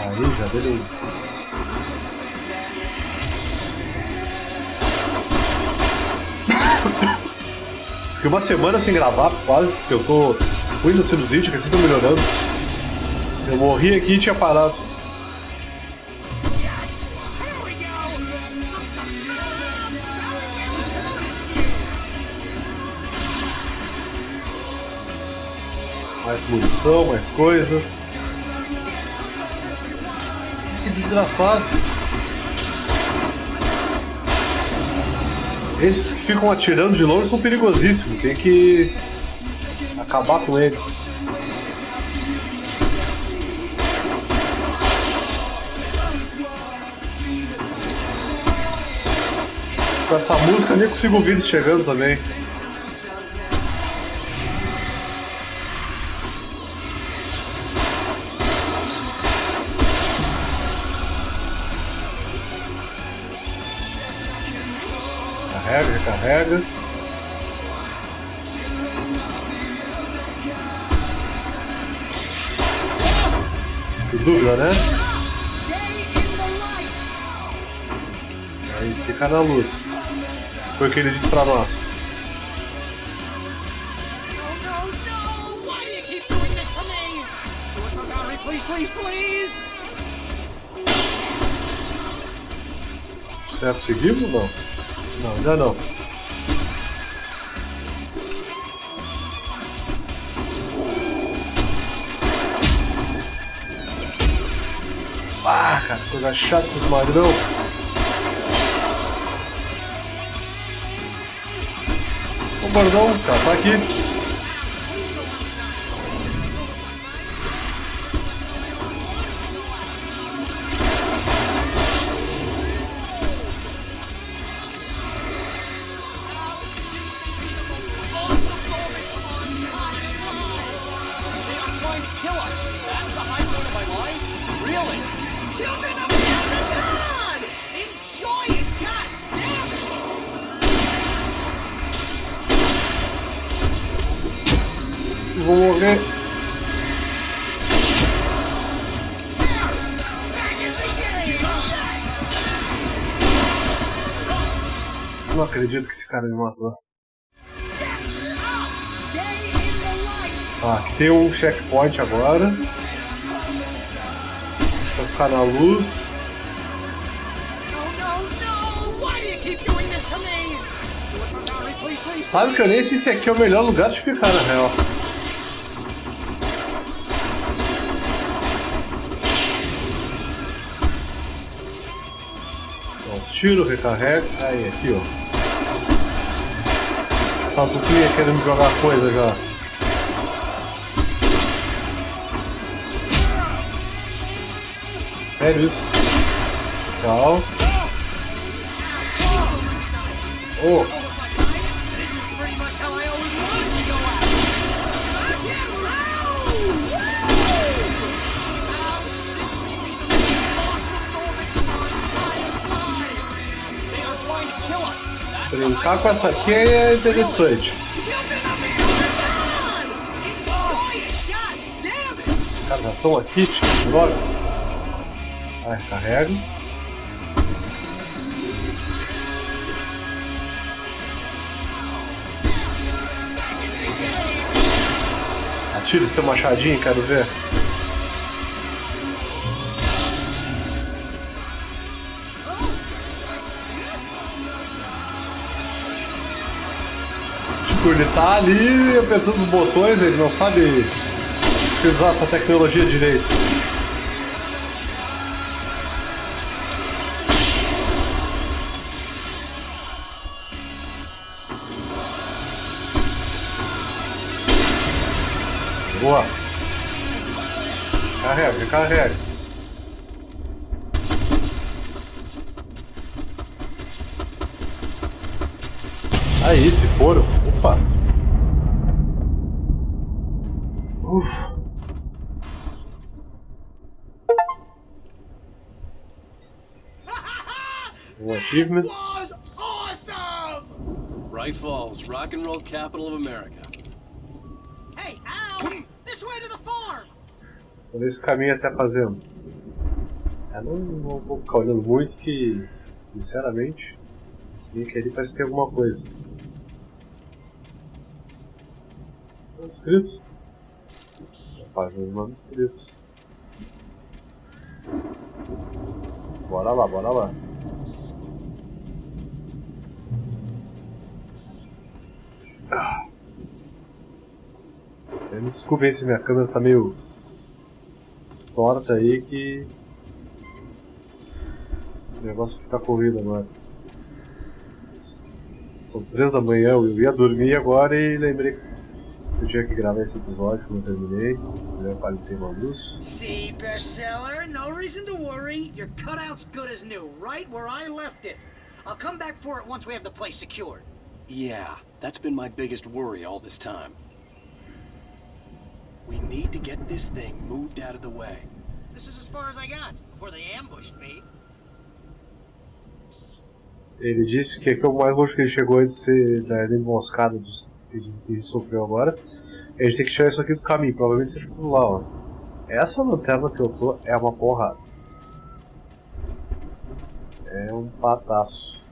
S1: Aí já deu. Fiquei uma semana sem gravar, quase, porque eu tô ruim da sinusite, que assim tô melhorando. Eu morri aqui e tinha parado. Mais munição, mais coisas. Que desgraçado. Esses que ficam atirando de longe são perigosíssimos. Tem que acabar com eles. Com essa música eu nem consigo ouvir eles chegando também. Carrega, recarrega. Que dúvida, né? Aí fica na luz. Foi o que ele disse pra nós. Certo, seguimos ou não? Não, ainda não. Ah, cara, coisa chata esses magrão. O bordão já tá aqui.
S5: Children of God! Enjoy it, God damn
S1: Eu vou morrer. Não acredito que esse cara me matou. Aqui tem um checkpoint agora. Vou ficar na luz. Sabe que eu nem sei se aqui é o melhor lugar de ficar, na real. Os tiros, recarrega. Aí, aqui, ó. Salto clear querendo me jogar coisa já. Sério isso? Tchau. Oh. Brincar com essa aqui é interessante. Os caras já estão aqui, tipo, droga. Vai, carrega. Atira esse teu machadinho, quero ver. Ele tá ali apertando os botões, ele não sabe utilizar essa tecnologia direito. Boa. Carrega, carrega. Aí, se foram. Opa! Ufa! Um achievement.
S5: Was awesome!
S2: Bright Falls, rock and roll capital of America.
S5: Hey, Al! This way to the farm!
S1: Tô nesse caminho até a fazenda. Não vou ficar olhando muito que, sinceramente, esse link ali parece ter alguma coisa. Manuscritos? A página dos manuscritos. Bora lá, bora lá. Me desculpem se minha câmera tá meio torta aí, que o negócio que tá corrido agora. São 3 da manhã, eu ia dormir agora e lembrei que eu tinha que gravar esse episódio quando eu terminei. Eu palhei uma luz.
S5: See, Bestseller, no reason to worry. Your cutout's good as new, right where I left it. I'll come back for it once we have the place secured.
S2: Yeah, that's been my biggest worry all this time. We need to get this thing moved out of the way.
S5: This is as far as I got before they ambushed me.
S1: Ele disse que aqui é o mais longe que ele chegou antes de ser da emboscada que a gente sofreu agora. A gente tem que tirar isso aqui do caminho, provavelmente seja por lá, ó. Essa lanterna que eu tô é uma porrada. É um pataço.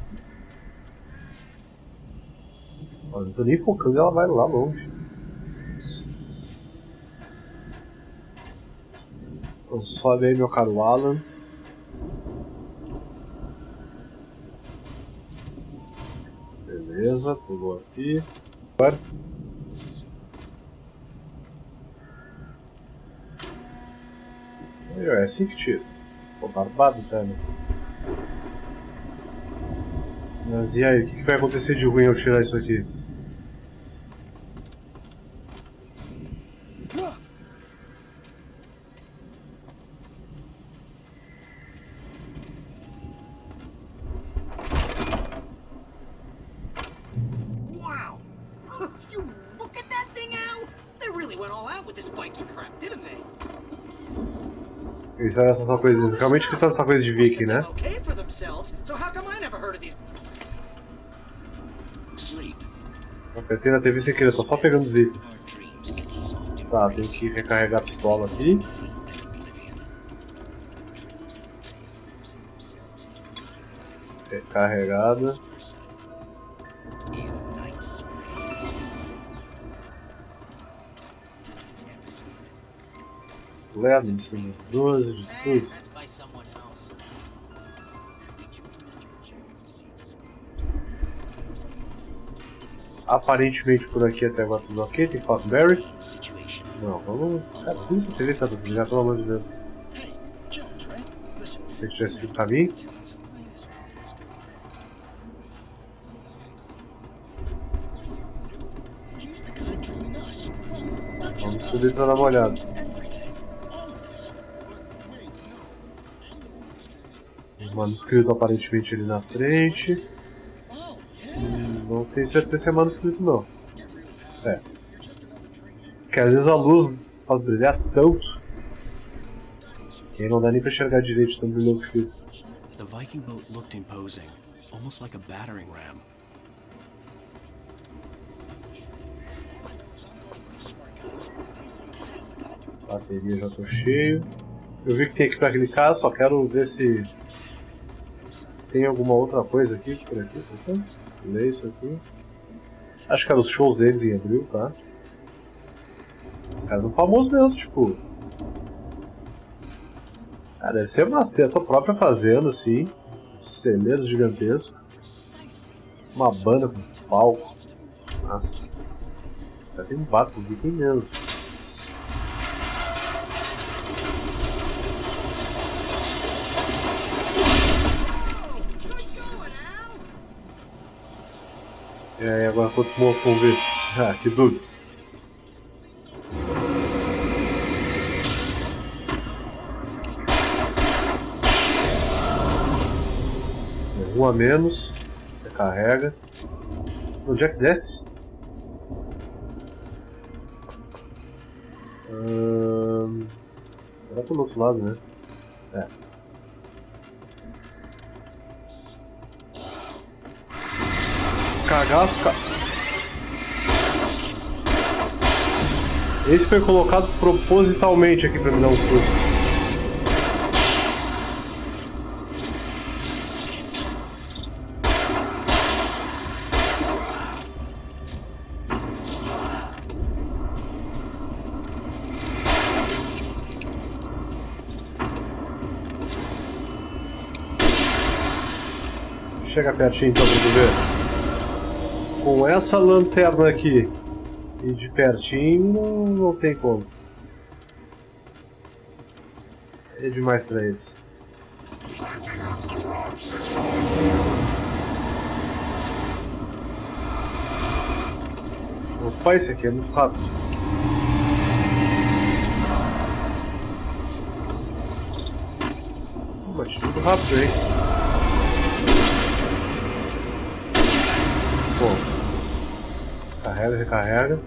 S1: Eu não tô nem focando, ela vai lá longe. Então sobe aí, meu caro Alan. Beleza, pulou aqui. Agora. É assim que tira. Pô, barbado, tá, né? Mas e aí, o que vai acontecer de ruim ao tirar isso aqui?
S5: Wow! You look at that thing, Al! They really went all out with this Viking crap, didn't they?
S1: Isso era essa coisa, realmente que tá essa coisa de Viking, né? Apertei na TV sem querer, tô só pegando os itens. Tá, tem que recarregar a pistola aqui. Recarregada. Lembra de cima 12 de estudos. Aparentemente por aqui até agora tudo ok. Tem que falar com o Barry. Não, vamos. Cara, tudo isso TV está pra desligar, pelo amor de Deus. Tem que tirar esse do caminho. Vamos subir pra dar uma olhada. O manuscrito aparentemente ali na frente. Não tenho certeza se é manuscrito não. É. Porque às vezes a luz faz brilhar tanto que aí não dá nem pra enxergar direito de tão brilhoso que fica.
S2: The Viking boat looked imposing, almost like a battering ram.
S1: Bateria já tô cheio. Eu vi que tem aqui pra clicar, só quero ver se tem alguma outra coisa aqui por aqui. Lê isso aqui. Acho que era os shows deles em abril, tá? Os caras são famosos mesmo, tipo. Ah, deve ser uma tua própria fazenda, assim. Celeiros gigantescos. Uma banda com palco. Nossa. Já tem um barco aqui mesmo. E aí, agora quantos monstros vão ver? Ah, que dúvida. Um a menos. Recarrega. Onde é que desce? Era pro outro lado, né? É. Cagaço, Esse foi colocado propositalmente aqui pra me dar um susto. Chega pertinho então pra tu ver. Com essa lanterna aqui e de pertinho não tem como. É demais pra eles. Opa, esse aqui é muito rápido. Mas muito rápido, hein? Bom. Carrega, recarrega.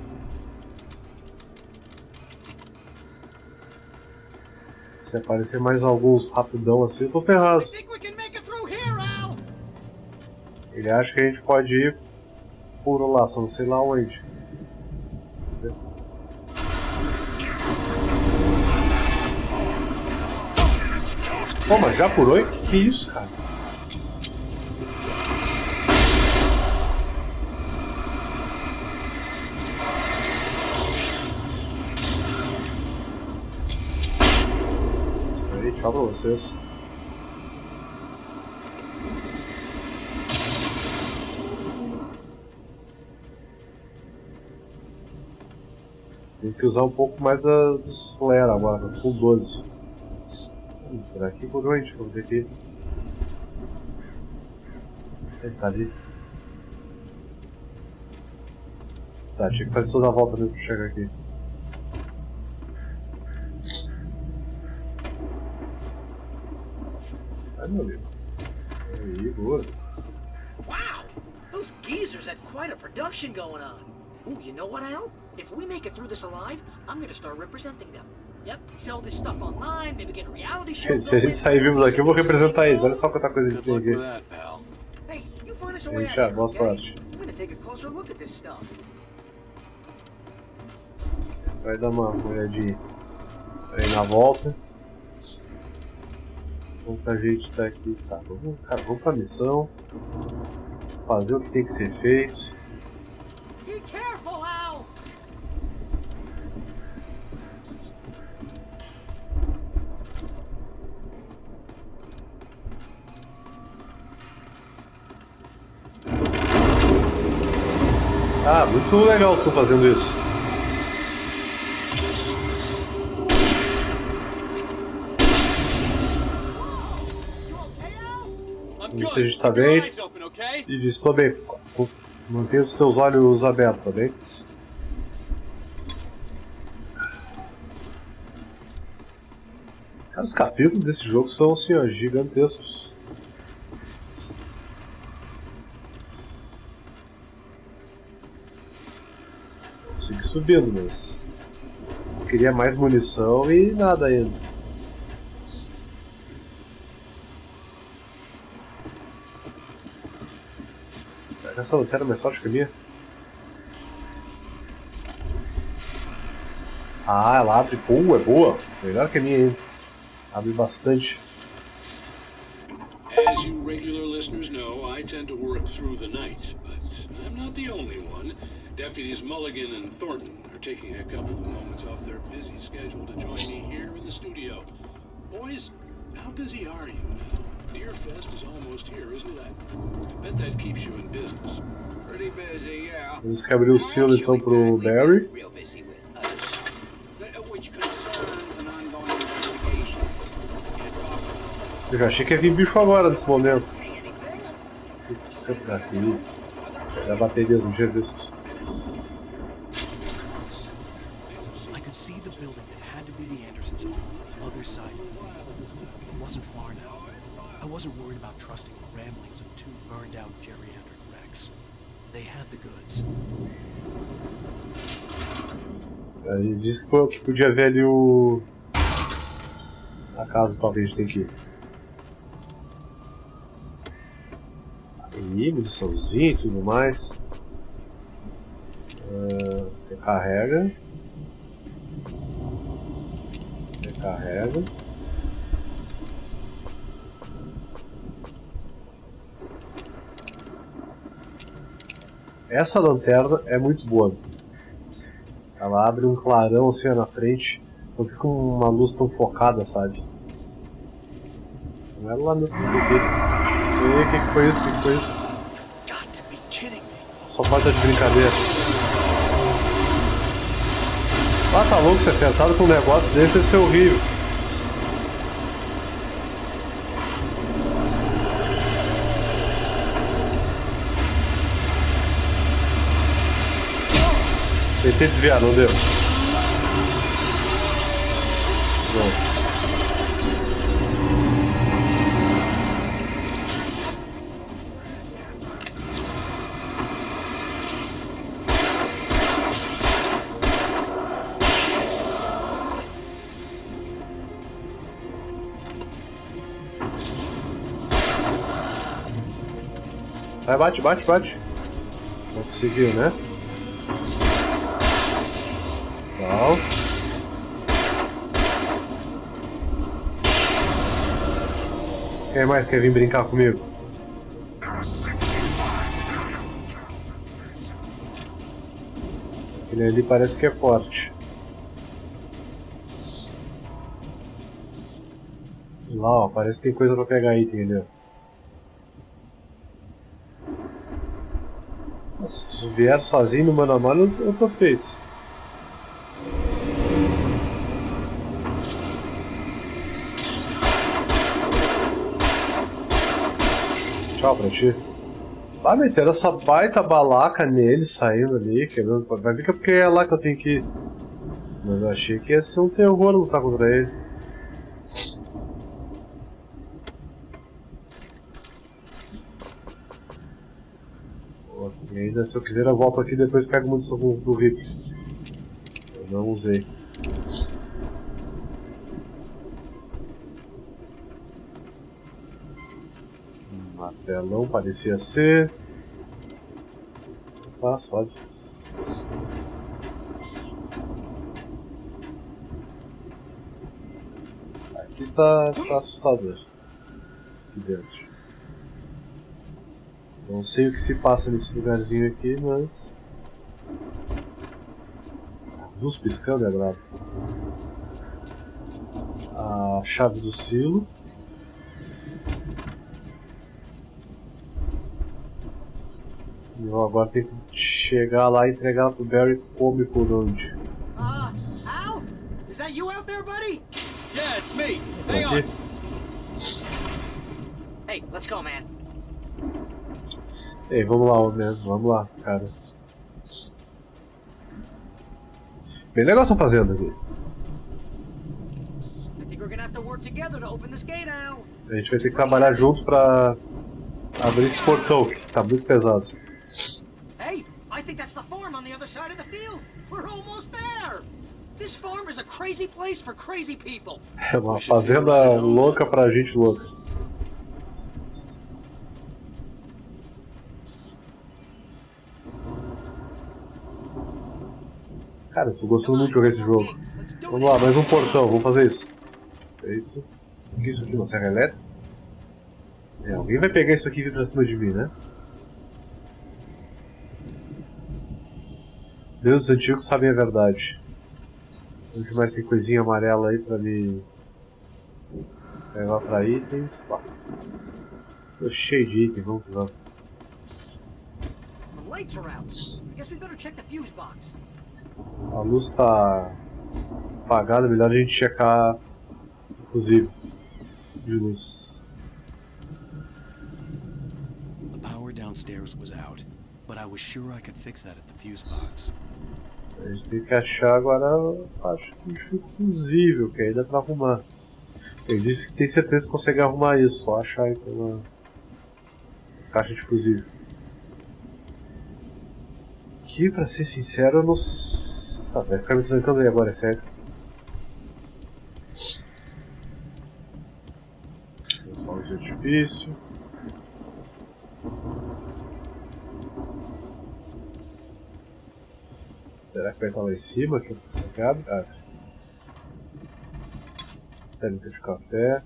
S1: Se aparecer mais alguns rapidão assim, eu tô ferrado. Ele acha que a gente pode ir por lá, só não sei lá onde. Pô, mas já por 8? Que isso, cara? Tchau pra vocês. Tem que usar um pouco mais dos flare agora, com 12. Por aqui por onde? Vamos ver aqui. Ele tá ali. Tá, tinha que fazer toda a volta mesmo pra chegar aqui.
S5: Wow! Those geezers had quite a production going on. Ooh, you know what, Al? If we make it through this alive, I'm gonna start representing them.
S1: Se a gente sair vivos daqui, eu vou representar eles. Olha só quanta coisa eles têm aqui. Gente, boa sorte. Vai dar uma olhadinha aí na volta. Enquanto a gente tá aqui, tá? Vamos pra missão. Fazer o que tem que ser feito.
S5: Be careful, Al!
S1: Ah, muito legal tu fazendo isso. Vamos ver se a gente tá bem. E diz, tô bem. Mantenha os teus olhos abertos, tá bem? Cara, os capítulos desse jogo são assim, ó, gigantescos. Consegui subindo, mas eu queria mais munição e nada ainda. Será que essa lanterna é mais forte que a minha? Ah, ela abre. Pô, é boa. Melhor que a minha ainda. Abre bastante.
S13: As you regular listeners know, I tend to work through the night, but I'm not the only one. Deputies Mulligan and Thornton are taking a couple of moments off their busy schedule to join me here in the studio. Boys, how busy are you now? Deerfest is almost here, isn't it? I bet that keeps you in business. Pretty busy, yeah.
S1: Vamos que abrir o selo então pro Barry.
S13: Real busy with us. Which concerns an ongoing investigation.
S1: Eu já achei que ia vir bicho agora nesse momento. Aqui. Da bateria um dia desses.
S2: I could see the building that had to be the Andersons' home on the other side of the field. It wasn't far now. I wasn't worried about trusting the ramblings of two burned-out geriatric wrecks. They had the goods.
S1: Ele disse que podia ver ali o... a casa talvez a gente tem que ir. Aí, muniçãozinha e tudo mais. Recarrega. Recarrega. Essa lanterna é muito boa. Ela abre um clarão assim na frente. Não fica uma luz tão focada, sabe? Não era lá mesmo que eu vi. O que foi isso? O que foi isso? Só pode estar de brincadeira. Ah, tá louco, ser acertado com um negócio desse deve ser horrível. Tentei desviar, não deu. Pronto. Vai, bate, bate, bate. Não conseguiu, né? Legal. Quem mais quer vir brincar comigo? Aquele ali parece que é forte. Lá, ó, parece que tem coisa pra pegar aí, entendeu? Se vier sozinho no mano a mano, eu tô feito. Tchau pra ti. Vai meter essa baita balaca nele, saindo ali, quebrando. Vai ver que é porque é lá que eu tenho que ir. Mas eu achei que ia ser um terror lutar contra ele. E ainda, se eu quiser, eu volto aqui e depois pego munição do VIP. Eu não usei. Telão parecia ser. Ah, sobe. Aqui tá assustador. Aqui dentro. Não sei o que se passa nesse lugarzinho aqui, mas... luz piscando é brabo. A chave do silo. E eu agora tenho que chegar lá e entregar pro Barry como e por onde.
S5: Al? Is that you out there, buddy?
S12: Yeah, it's me.
S1: Hang on.
S5: Hey, let's go, man.
S1: Ei, vamos lá, homem. Vamos lá, cara. Bem legal essa fazenda aqui.
S5: I think we're gonna have to work together to open this gate, Al.
S1: A gente vai ter que trabalhar junto pra abrir esse portão, que tá muito pesado.
S5: Hey, I think that's the farm on the other side of the field. We're almost there. This farm is a crazy place for crazy people.
S1: É uma fazenda louca pra gente louca. Cara, eu tô gostando muito de jogar esse jogo. Vamos lá, mais um portão, vamos fazer isso. Feito. O que é isso aqui? Uma serra elétrica? É, alguém vai pegar isso aqui e vir pra cima de mim, né? Deuses antigos sabem a verdade. Onde mais tem coisinha amarela aí pra me levar pra itens? Pá. Tô cheio de itens, vamos que vamos.
S5: The lights are out. I guess we better check the fuse box.
S1: A luz tá apagada, melhor a gente checar o fusível de luz.
S2: The power downstairs was out, but I was sure I could fix that at the fuse box.
S1: A gente tem que achar agora, acho que o fusível, que aí dá pra arrumar. Ele disse que tem certeza que consegue arrumar isso, só achar aí pela caixa de fusível. Que, pra ser sincero, eu não... Tá, vai ficar me desligando aí agora, é sério. Fogo de artifício. Será que vai estar lá em cima? Que você abre? Ah. Técnica de café.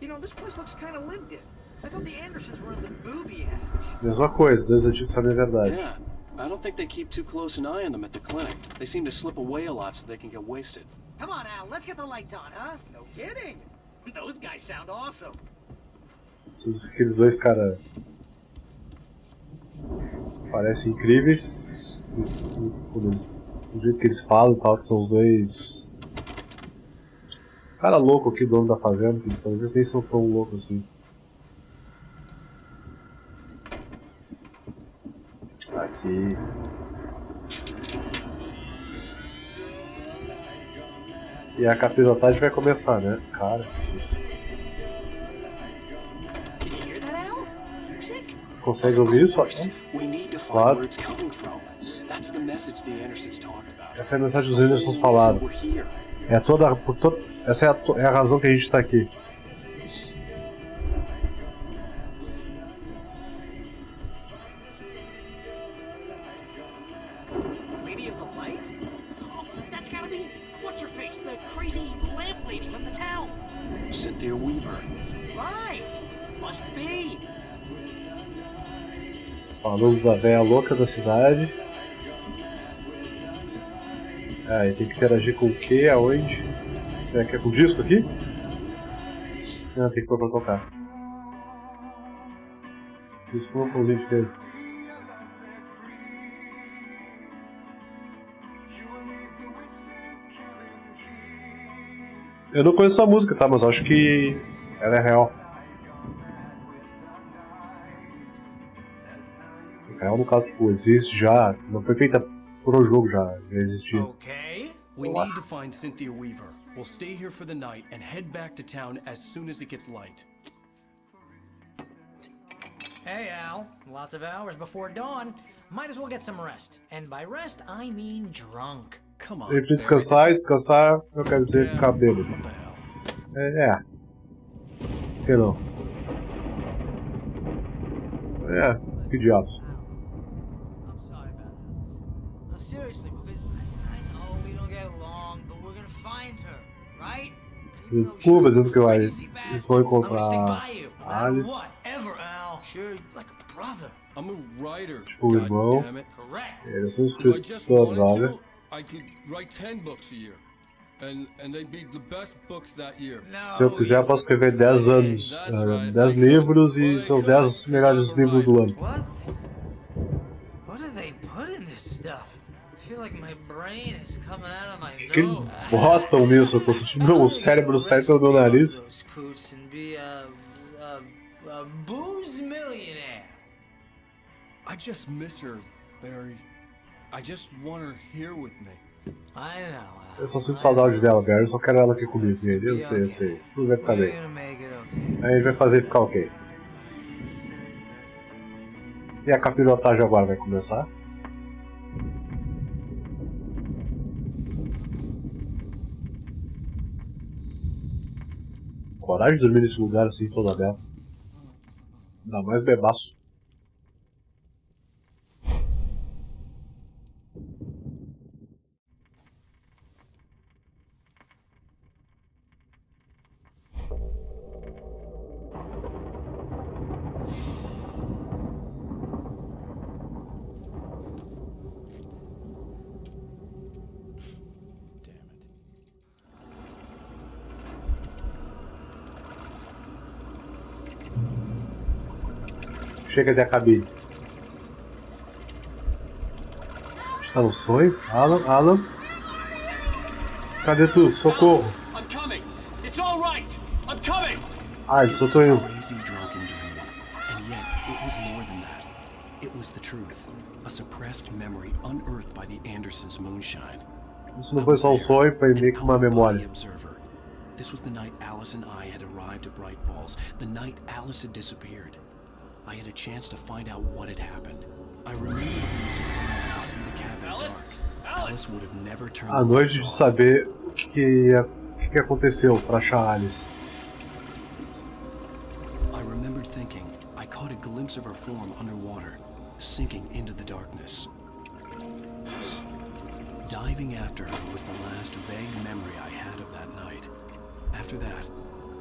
S5: You know, this place looks kind of lived in. I thought the Andersons were in the booby hatch.
S1: Mesma coisa, Deus antigos sabem a verdade.
S2: Yeah, I don't think they keep too close an eye on them at the clinic. They seem to slip away a lot so they can get wasted.
S5: Come on, Al, let's get the lights on, huh? No kidding. Those guys sound awesome.
S1: Todos aqueles dois caras parecem incríveis. Do jeito que eles falam e tal, que são os dois cara louco aqui, dono da fazenda, que talvez nem são tão loucos assim. Aqui. E a capilotagem vai começar, né? Cara. Consegue ouvir isso? Claro. Essa é a mensagem dos Andersons falaram. Essa é a razão que a gente está aqui. Falamos da véia louca da cidade. Ah, e tem que interagir com o que? Aonde? Será que é com o disco aqui? Não, tem que pôr pra tocar. Disco não com os gente fez. Eu não conheço a música, tá? Mas acho que ela é real. Real no caso, tipo, existe já, não foi feita por um jogo, já existia.
S2: Okay, we need to find Cynthia Weaver. We'll stay here for the night and head back to town as soon as it gets light.
S12: Hey, Al. Lots of hours before dawn. Might as well get some rest. And by rest, I mean drunk.
S2: Come on.
S1: Ele precisa descansar, e descansar, eu quero dizer ficar bêbado. É. Por que não? É, que diabos. Desculpa, dizendo que eles vão encontrar Alice. Tipo o irmão. Eu sou um escritor, brother. Se eu quiser, eu posso escrever 10 anos, 10 livros e são 10 melhores livros do ano. O que eles botam nisso? Eu tô sentindo meu cérebro sair pelo meu nariz.
S14: I just miss her, Barry. I just want her here with me.
S1: Eu só sinto saudade dela, Barry. Eu só quero ela aqui comigo. Eu sei. Tudo vai ficar bem. Aí ele vai fazer ficar ok. E a capilotagem agora vai começar. Coragem de dormir nesse lugar assim, todo aberto. Ainda mais bebaço. Chega de a cabine. Está no sonho? Alan? Cadê tu? Socorro! Ele soltou eu. Isso não foi só um sonho, foi meio que uma memória.
S2: This was the night Alice and I had arrived at Bright Falls, the night Alice had disappeared. I had a chance to find out what had happened. I remember being surprised to see the cabin dark. Alice would have never turned.
S1: A noite de saber o que aconteceu para achar Alice.
S2: I remembered thinking I caught a glimpse of her form underwater, sinking into the darkness. Diving after her was the last vague memory I had of that night. After that,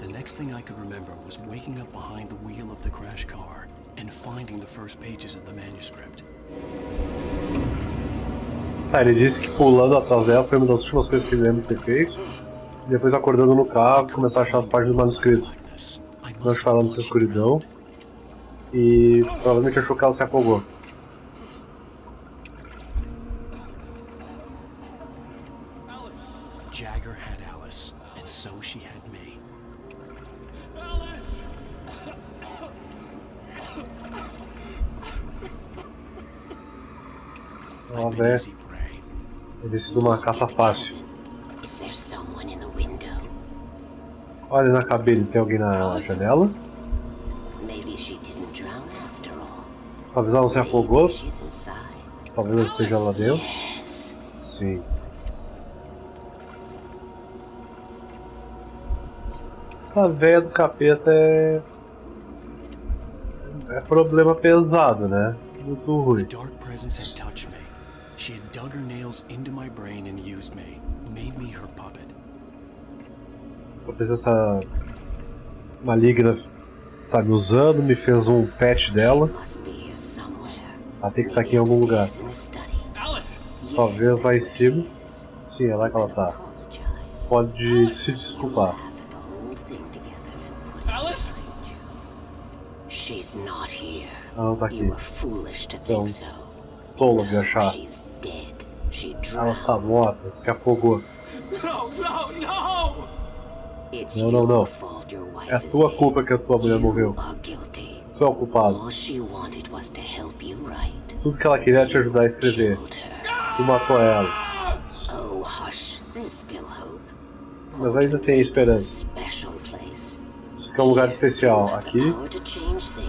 S2: the next thing I could remember was waking up behind the wheel of the crash car and finding the first pages of the manuscript.
S1: Ele disse que pulando atrás dela foi uma das últimas coisas que ele lembra de ter feito. E depois acordando no carro, começar a achar as páginas do manuscrito. Nós falamos nessa escuridão. E provavelmente achou que ela se afogou.
S2: Jagger had Alice, and so she had me.
S1: Vamos ver. Ele disse de uma caça fácil. Olha na cabine, tem alguém na janela? Talvez ela não se afogou. Talvez ela esteja lá dentro. Sim. Essa véia do capeta é problema pesado, né? Muito ruim.
S2: She had dug her nails into my brain and used me, made me her puppet.
S1: Talvez essa maligna tá me usando, me fez um pet dela. Ela tem que estar aqui em algum lugar. Talvez lá em cima. Sim, é lá que ela tá. Pode se desculpar. Ela não tá aqui. Então, tolo de achar. Ela tá morta, se afogou. Não. É a tua culpa que a tua mulher morreu. Tu é o culpado. Tudo que ela queria era te ajudar a escrever. Tu matou ela. Mas ainda tem esperança. Isso aqui é um lugar especial. Aqui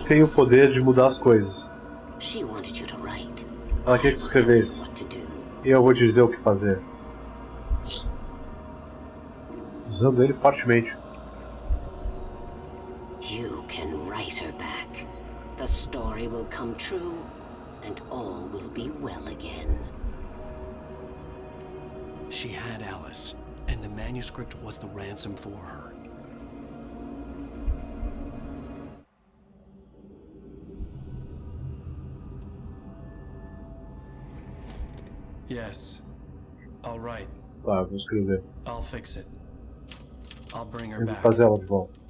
S1: tem o poder de mudar as coisas. Ela quer que tu escrevesse. E eu vou te dizer o que fazer. Usando ele fortemente.
S15: the story will come true, and all will be well again.
S2: She had Alice, and the manuscript was the ransom for her. Yes. All right.
S1: Tá, vou escrever.
S2: I'll fix it. I'll bring her
S1: Vou
S2: back.
S1: fazer ela de volta.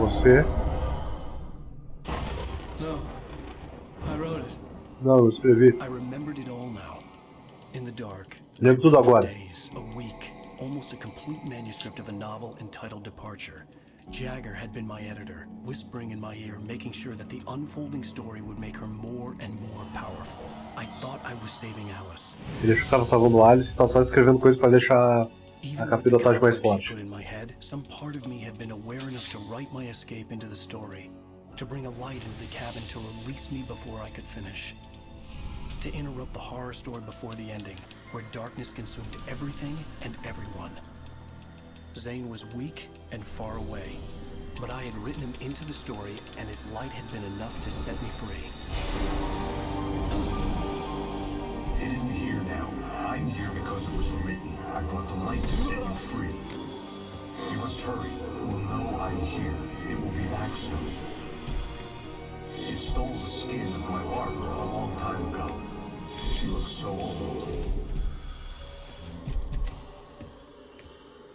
S1: Você?
S2: No. I wrote it.
S1: Não, eu escrevi.
S2: I remembered it all now. In the dark.
S1: Lembro tudo agora.
S2: Days, a week, almost a complete manuscript of a novel entitled Departure. Jagger had been my editor, whispering in my ear, making sure that the unfolding story would make her more and more powerful. I thought I was saving Alice.
S1: Ele achou que estava salvando Alice e estava só escrevendo coisas para deixar a capilotagem mais forte.
S2: In my head, some part of me had been aware enough to write my escape into the story, to bring a light into the cabin to release me before I could finish, to interrupt the horror story before the ending, where darkness consumed everything and everyone. Zane was weak and far away, but I had written him into the story, and his light had been enough to set me free.
S16: It isn't here now. I'm here because it was written. I brought the light to set you free. You must hurry. It will know I'm here. It will be back soon. It stole the skin of my barber a long time ago. She looks so old.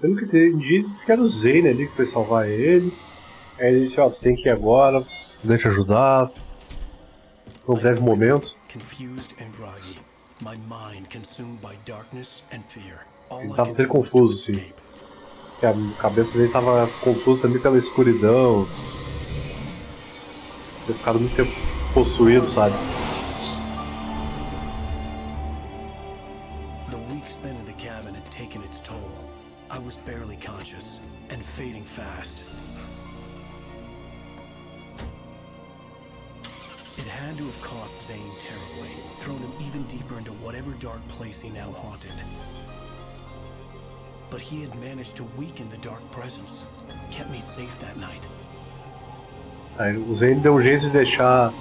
S1: Pelo que entendi, disse que era o Zane ali que foi salvar ele. Aí ele disse, ó, tu tem que ir agora, deixa eu ajudar. Por um breve momento. Ele tava até confuso, sim. Porque a cabeça dele tava confusa também pela escuridão. Ter ficado muito tempo possuído, sabe?
S2: The week spent in the cabin had taken its toll. I was barely conscious, and fading fast. It had to have cost Zane terribly, thrown him even deeper into whatever dark place he now haunted. But he had managed to weaken the dark presence, kept me safe that night.
S1: Aí, o Zane deu um jeito de deixar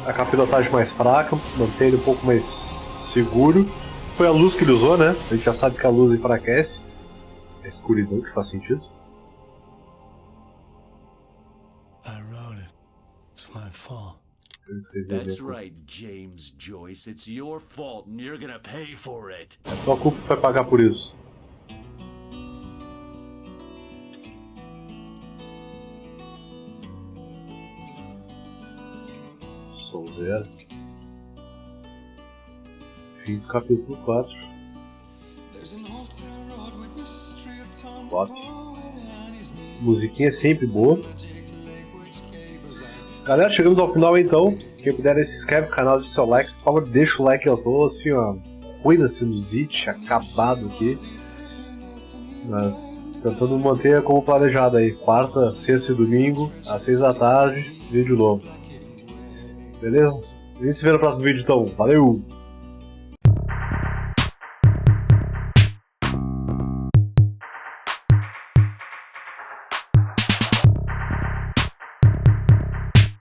S1: a capilotagem mais fraca, manter ele um pouco mais seguro. Foi a luz que ele usou, né? A gente já sabe que a luz enfraquece. A escuridão, que faz sentido.
S2: I wrote it. It's my fault.
S17: That's right, James Joyce. It's your fault and you're gonna pay for it.
S1: É tua culpa que tu vai pagar por isso. Solzeira. Fim do capítulo 4. Musiquinha sempre boa. Galera, chegamos ao final então. Quem puder se inscreve no canal, deixa seu like. Por favor, deixa o like. Eu tô assim, ó, ruim na sinusite, acabado aqui. Mas tentando manter como planejado aí. Quarta, sexta e domingo, às 6 da tarde, vídeo novo. Beleza? A gente se vê no próximo vídeo então. Valeu!